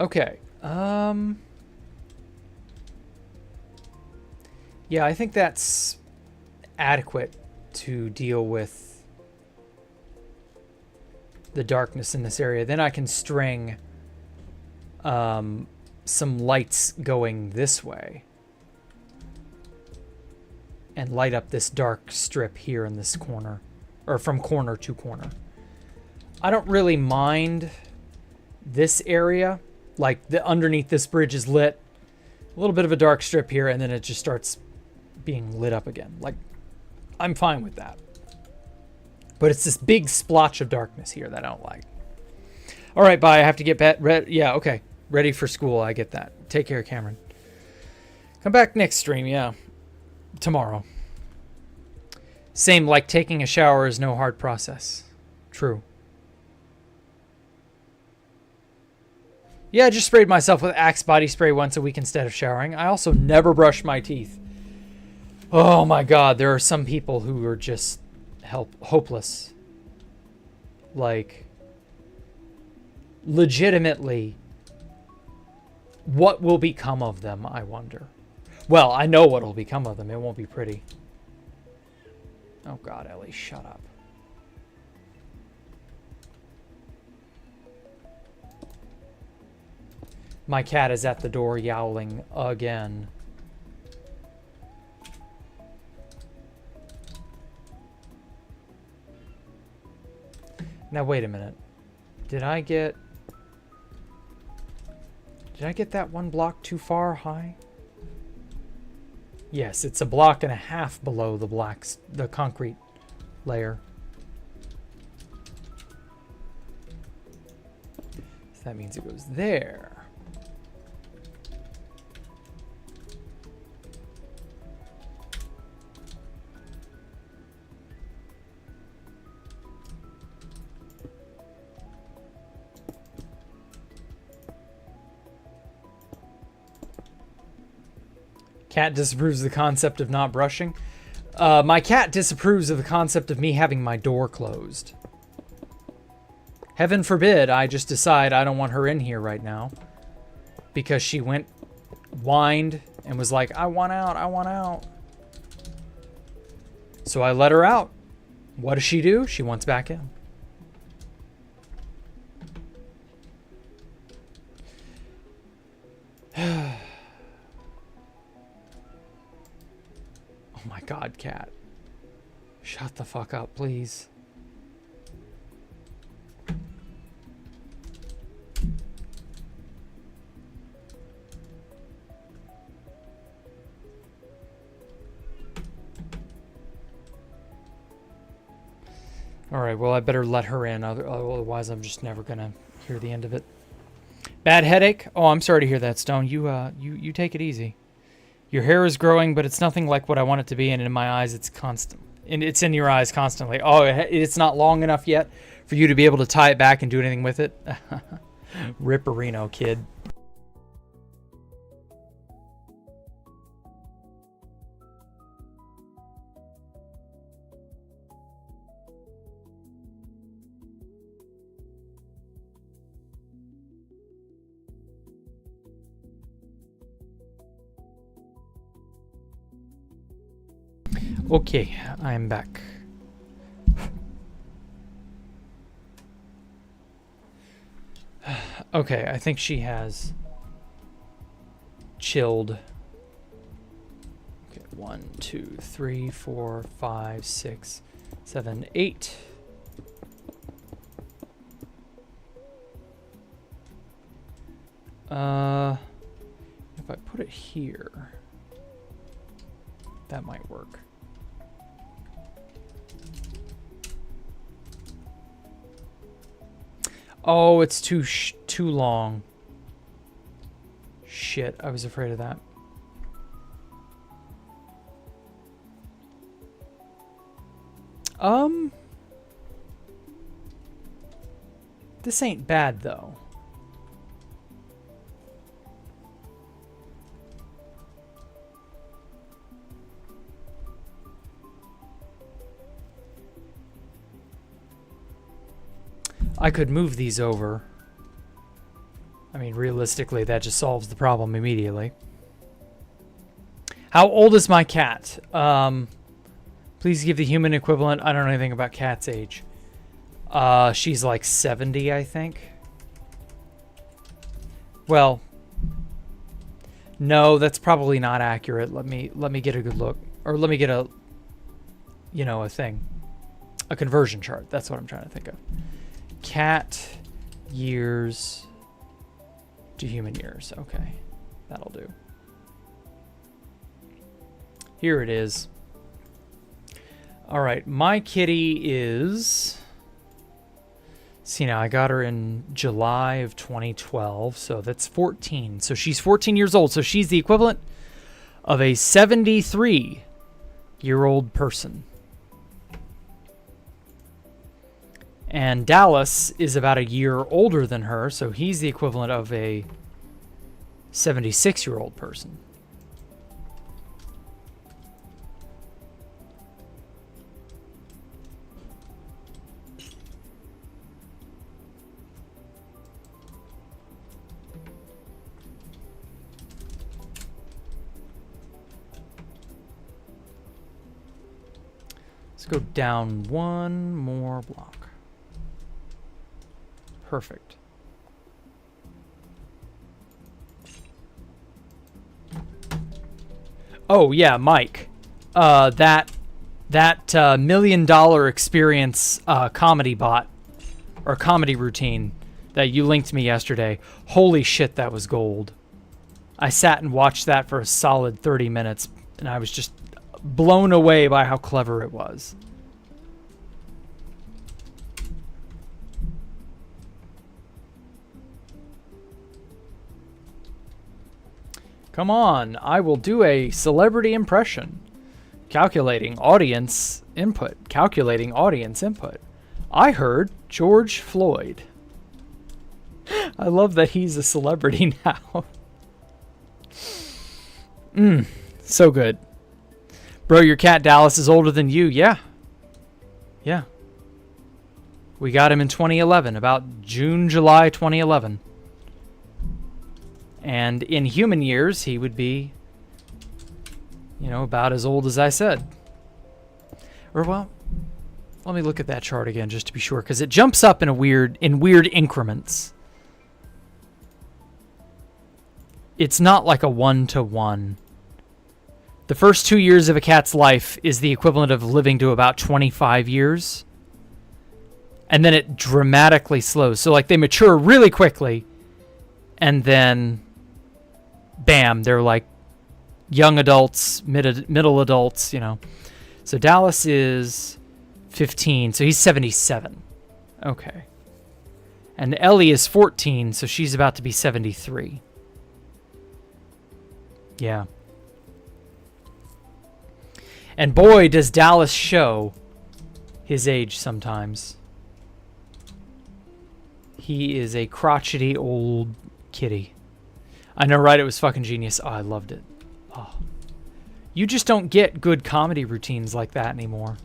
Okay. Yeah, I think that's adequate to deal with the darkness in this area. Then I can string some lights going this way and light up this dark strip here in this corner, or from corner to corner. I don't really mind this area. Like, the underneath this bridge is lit. A little bit of a dark strip here, and then it just starts being lit up again. Like, I'm fine with that. But it's this big splotch of darkness here that I don't like. All right, bye. I have to get back. Yeah, okay. Ready for school. I get that. Take care, Cameron. Come back next stream, yeah. Tomorrow. Same, like taking a shower is no hard process. True. Yeah, I just sprayed myself with Axe body spray once a week instead of showering. I also never brush my teeth. Oh my god, there are some people who are just hopeless. Like, legitimately, what will become of them, I wonder. Well, I know what will become of them. It won't be pretty. Oh god, Ellie, shut up. My cat is at the door yowling again. Now wait a minute. Did I get that one block too far high? Yes, it's a block and a half below the concrete layer. So that means it goes there. Cat disapproves of the concept of not brushing. My cat disapproves of the concept of me having my door closed. Heaven forbid I just decide I don't want her in here right now. Because she whined and was like, I want out, I want out. So I let her out. What does she do? She wants back in. Oh my god, cat. Shut the fuck up, please. Alright, well I better let her in, otherwise I'm just never gonna hear the end of it. Bad headache? Oh, I'm sorry to hear that, Stone. You take it easy. Your hair is growing, but it's nothing like what I want it to be, and in my eyes, it's constant. And it's in your eyes constantly. Oh, it's not long enough yet for you to be able to tie it back and do anything with it? Ripperino, kid. Okay, I'm back. Okay, I think she has chilled. Okay, 1, 2, 3, 4, 5, 6, 7, 8. If I put it here, that might work. Oh, it's too long. Shit, I was afraid of that. This ain't bad though. I could move these over. I mean, realistically, that just solves the problem immediately. How old is my cat? Please give the human equivalent. I don't know anything about cat's age. She's like 70, I think. Well, no, that's probably not accurate. Let me get a good look, or let me get a, you know, a conversion chart. That's what I'm trying to think of. Cat years to human years. Okay, that'll do. Here it is. All right, my kitty is... See, now I got her in July of 2012, so that's 14. So she's 14 years old. So she's the equivalent of a 73-year-old person. And Dallas is about a year older than her, so he's the equivalent of a 76-year-old person. Let's go down one more block. Perfect. Oh yeah, Mike. That $1 million experience comedy bot or comedy routine that you linked me yesterday. Holy shit, that was gold. I sat and watched that for a solid 30 minutes, and I was just blown away by how clever it was. Come on, I will do a celebrity impression. Calculating audience input. Calculating audience input. I heard George Floyd. I love that he's a celebrity now. So good. Bro, your cat Dallas is older than you. Yeah. Yeah. We got him in 2011, about June, July 2011. And in human years, he would be, you know, about as old as I said. Or, well, let me look at that chart again just to be sure, because it jumps up in weird increments. It's not like a 1-to-1. The first 2 years of a cat's life is the equivalent of living to about 25 years. And then it dramatically slows. So, like, they mature really quickly, and then... bam, they're like young adults, middle adults, you know. So Dallas is 15, so he's 77. Okay. And Ellie is 14, so she's about to be 73. Yeah. And boy, does Dallas show his age sometimes. He is a crotchety old kitty. I know, right? It was fucking genius. Oh, I loved it. Oh. You just don't get good comedy routines like that anymore.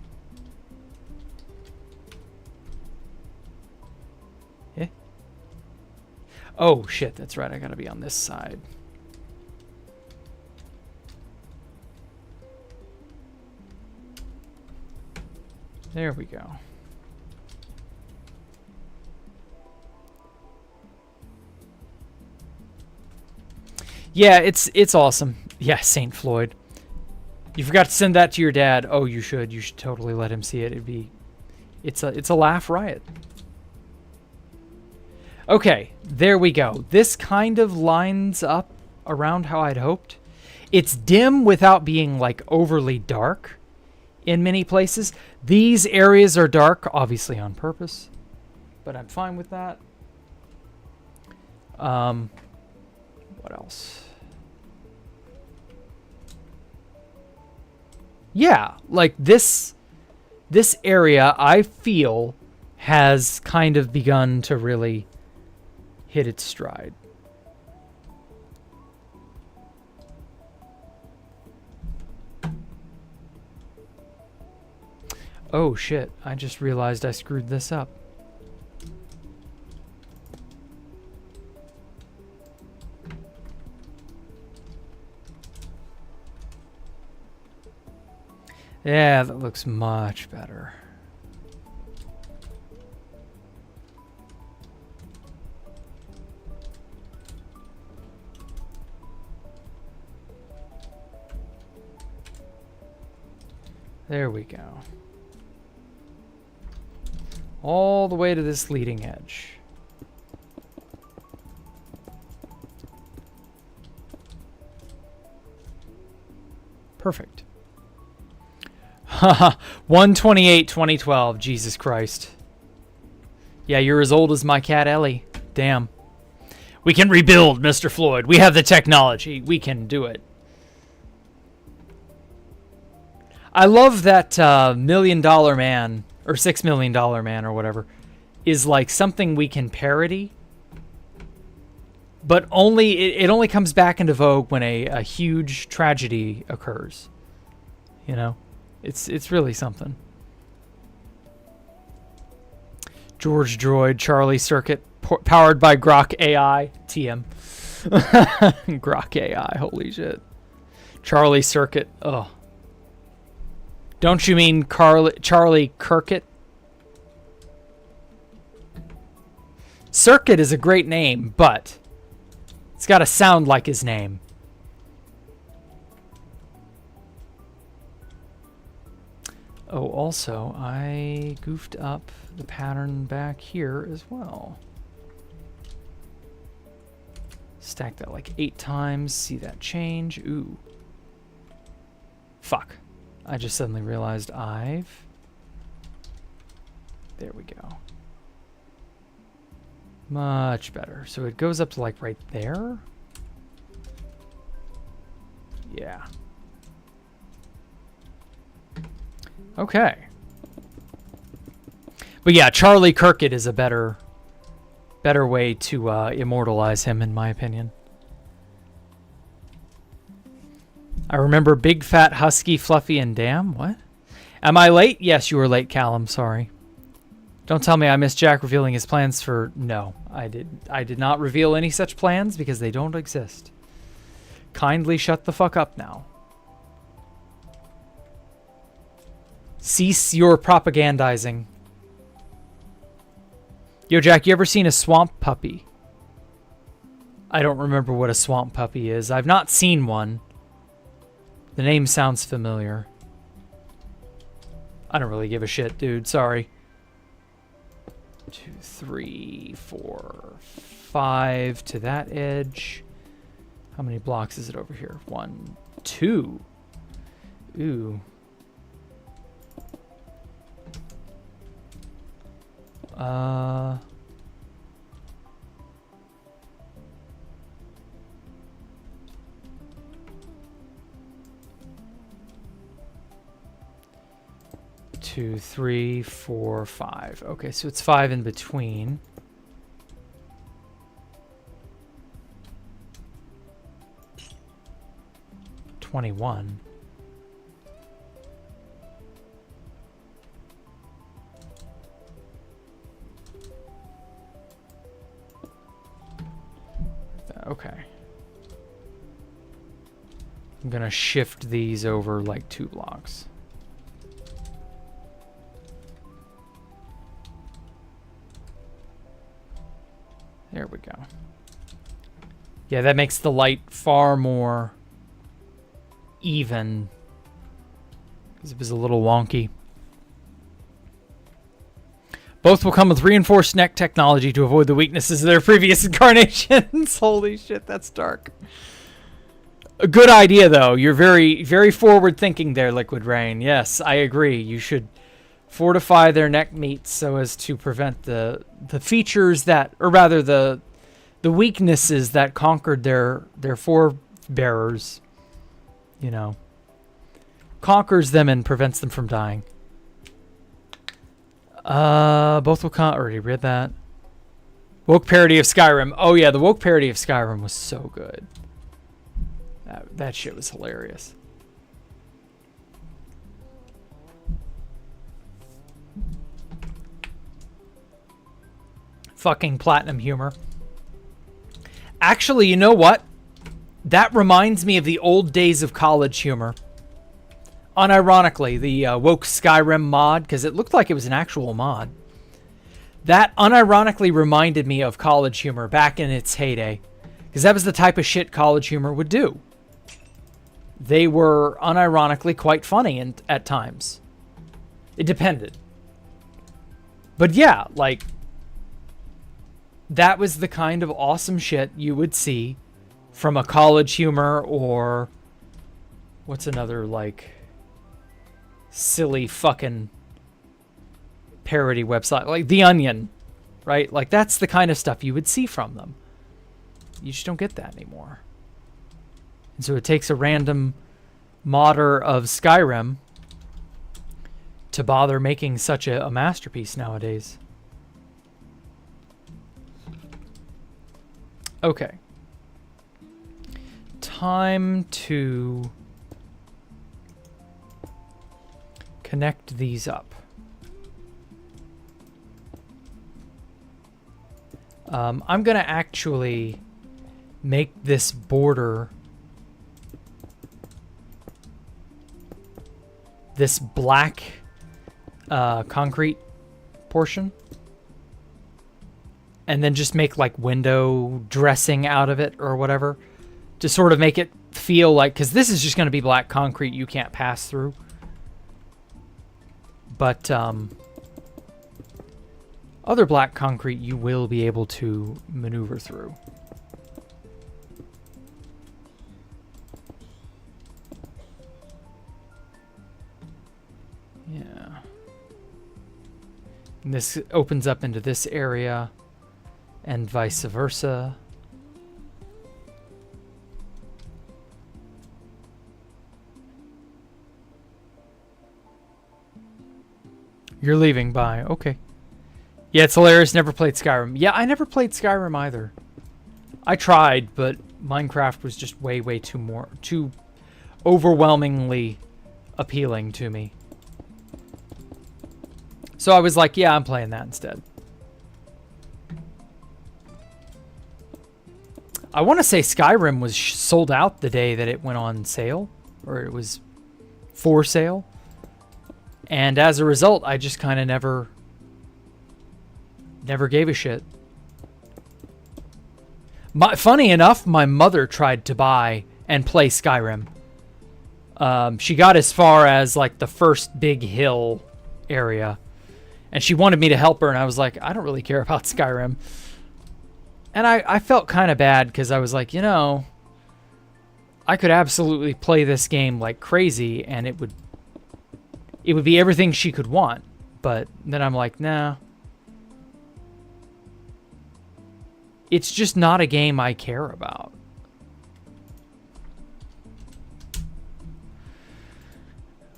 Eh? Oh, shit. That's right. I gotta be on this side. There we go. Yeah, it's awesome. Yeah, St. Floyd. You forgot to send that to your dad. Oh, you should. You should totally let him see it. It's a laugh riot. Okay, there we go. This kind of lines up around how I'd hoped. It's dim without being like overly dark in many places. These areas are dark, obviously on purpose, but I'm fine with that. What else? Yeah, like this area I feel has kind of begun to really hit its stride. Oh shit, I just realized I screwed this up. Yeah, that looks much better. There we go. All the way to this leading edge. Perfect. Haha, 1/28/2012. Jesus Christ. Yeah, you're as old as my cat Ellie. Damn. We can rebuild, Mr. Floyd. We have the technology. We can do it. I love that $1 Million Man, or $6 Million Man, or whatever, is like something we can parody, but it only comes back into vogue when a huge tragedy occurs. You know, it's really something. George Droid, Charlie Circuit, powered by Grok AI, TM. Grok AI, holy shit. Charlie Circuit, oh. Don't you mean Charlie Kirkit? Circuit is a great name, but it's got to sound like his name. Oh, also, I goofed up the pattern back here as well. Stack that like 8 times, see that change. Ooh. Fuck. I just suddenly realized there we go. Much better. So it goes up to like right there. Yeah. Okay. But yeah, Charlie Kirkit is a better way to immortalize him, in my opinion. I remember Big Fat Husky Fluffy and Damn. What? Am I late? Yes, you were late, Callum. Sorry. Don't tell me I missed Jack revealing his plans for... No, I did not reveal any such plans because they don't exist. Kindly shut the fuck up now. Cease your propagandizing. Yo, Jack, you ever seen a swamp puppy? I don't remember what a swamp puppy is. I've not seen one. The name sounds familiar. I don't really give a shit, dude. Sorry. 2, 3, 4, 5 to that edge. How many blocks is it over here? 1, 2. Ooh. 2, 3, 4, 5. Okay, so it's 5 in between. $21. Okay. I'm gonna shift these over like 2 blocks. There we go. Yeah, that makes the light far more even, because it was a little wonky. Both will come with reinforced neck technology to avoid the weaknesses of their previous incarnations. Holy shit, that's dark. A good idea, though. You're very, very forward thinking there, Liquid Rain. Yes, I agree. You should fortify their neck meats so as to prevent the features that, or rather the weaknesses that conquered their forebearers. You know, conquers them and prevents them from dying. Both will come. Already read that. Woke parody of Skyrim. Oh yeah, the woke parody of Skyrim was so good. That shit was hilarious. Fucking platinum humor. Actually, you know what? That reminds me of the old days of college humor. unironically, the woke Skyrim mod, because it looked like it was an actual mod, that unironically reminded me of College Humor back in its heyday, because that was the type of shit College Humor would do. They were unironically quite funny at times. It depended. But yeah, like, that was the kind of awesome shit you would see from a College Humor, or what's another, like, silly fucking parody website, like The Onion, right? Like, that's the kind of stuff you would see from them. You just don't get that anymore. And so it takes a random modder of Skyrim to bother making such a masterpiece nowadays. Okay. Time to connect these up. I'm going to actually make this border this black concrete portion, and then just make like window dressing out of it or whatever to sort of make it feel like, because this is just going to be black concrete you can't pass through. But other black concrete you will be able to maneuver through. Yeah. And this opens up into this area and vice versa. You're leaving, bye. Okay. Yeah, it's hilarious. Never played Skyrim. Yeah, I never played Skyrim either. I tried, but Minecraft was just way too overwhelmingly appealing to me. So I was like, yeah, I'm playing that instead. I want to say Skyrim was sold out the day that it went on sale, or it was for sale. And as a result, I just kind of never gave a shit. Funny enough, my mother tried to buy and play Skyrim. She got as far as like the first big hill area, and she wanted me to help her, and I was like, I don't really care about Skyrim. And I felt kind of bad because I was like, you know, I could absolutely play this game like crazy, and it would be everything she could want. But then I'm like, nah. It's just not a game I care about.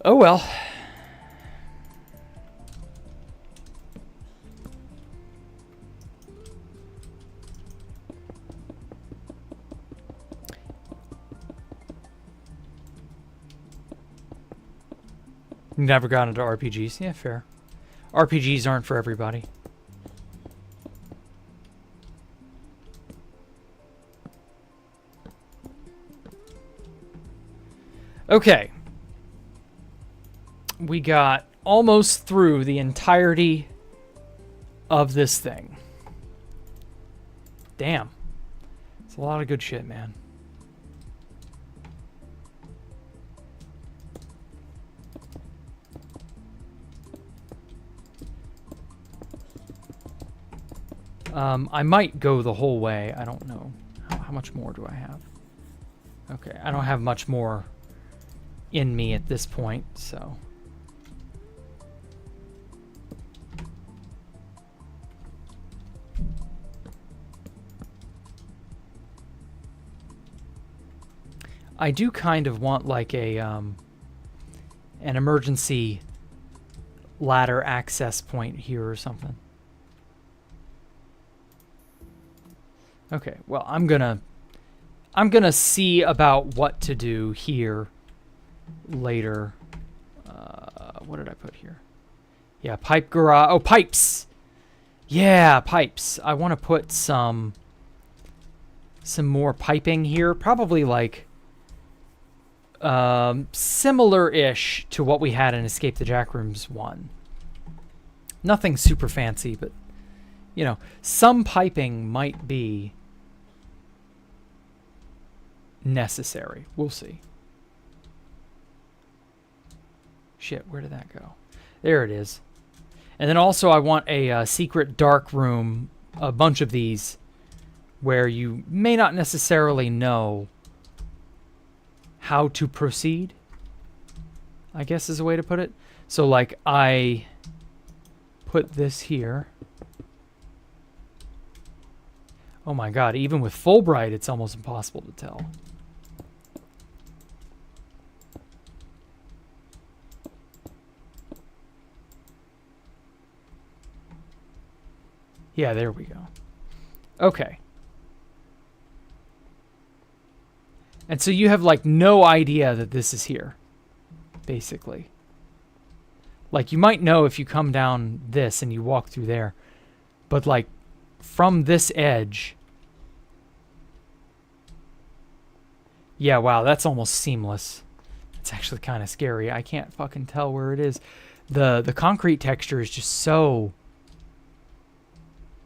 Oh well. Never got into RPGs. Yeah, fair. RPGs aren't for everybody. Okay. We got almost through the entirety of this thing. Damn. It's a lot of good shit, man. I might go the whole way. I don't know. How much more do I have? Okay, I don't have much more in me at this point, so. I do kind of want like a an emergency ladder access point here or something. Okay, well, I'm gonna see about what to do here later. What did I put here? Yeah, pipe garage. Oh, pipes. Yeah, pipes. I want to put some more piping here. Probably like similar-ish to what we had in Escape the Jackrooms 1. Nothing super fancy, but, you know, some piping might be necessary. We'll see. Shit, where did that go? There it is. And then also I want a secret dark room, a bunch of these, where you may not necessarily know how to proceed, I guess is a way to put it. So like I put this here. Oh my god, even with Fulbright it's almost impossible to tell. Yeah, there we go. Okay. And so you have like no idea that this is here, basically. Like you might know if you come down this and you walk through there, but like from this edge. Yeah, wow, that's almost seamless. It's actually kind of scary. I can't fucking tell where it is. The concrete texture is just so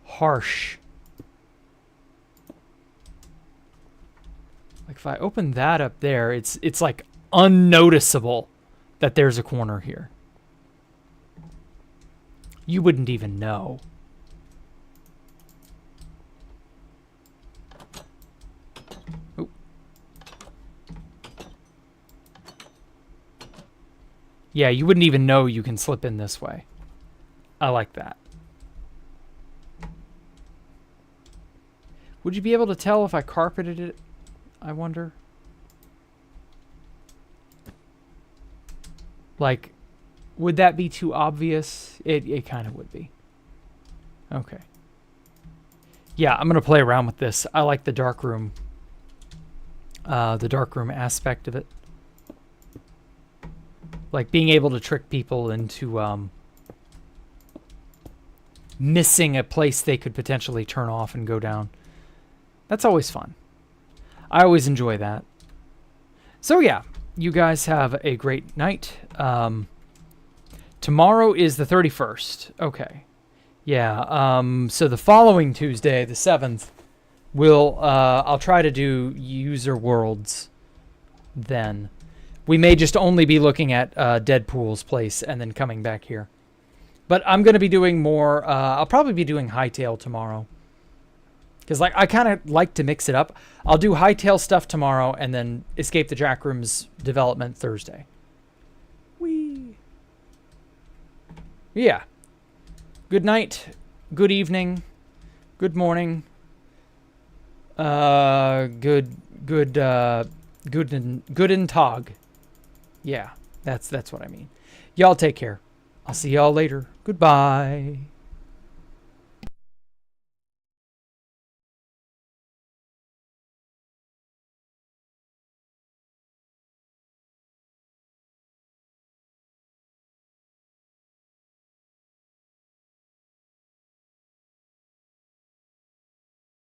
harsh. Like if I open that up there, it's like unnoticeable that there's a corner here. You wouldn't even know. Ooh. Yeah, you wouldn't even know you can slip in this way. I like that. Would you be able to tell if I carpeted it? I wonder. Like, would that be too obvious? It kind of would be. Okay. Yeah, I'm going to play around with this. I like the darkroom aspect of it. Like being able to trick people into missing a place they could potentially turn off and go down. That's always fun. I always enjoy that. So yeah, you guys have a great night. Tomorrow is the 31st. Okay. Yeah, so the following Tuesday, the 7th, I'll try to do user worlds then. We may just only be looking at Deadpool's place and then coming back here. But I'm going to be doing more, I'll probably be doing Hightail tomorrow. Because like I kind of like to mix it up. I'll do Hightail stuff tomorrow and then Escape the Jackrooms development Thursday. Whee! Yeah. Good night, good evening, good morning, good and tog. Yeah, that's what I mean. Y'all take care. I'll see y'all later. Goodbye.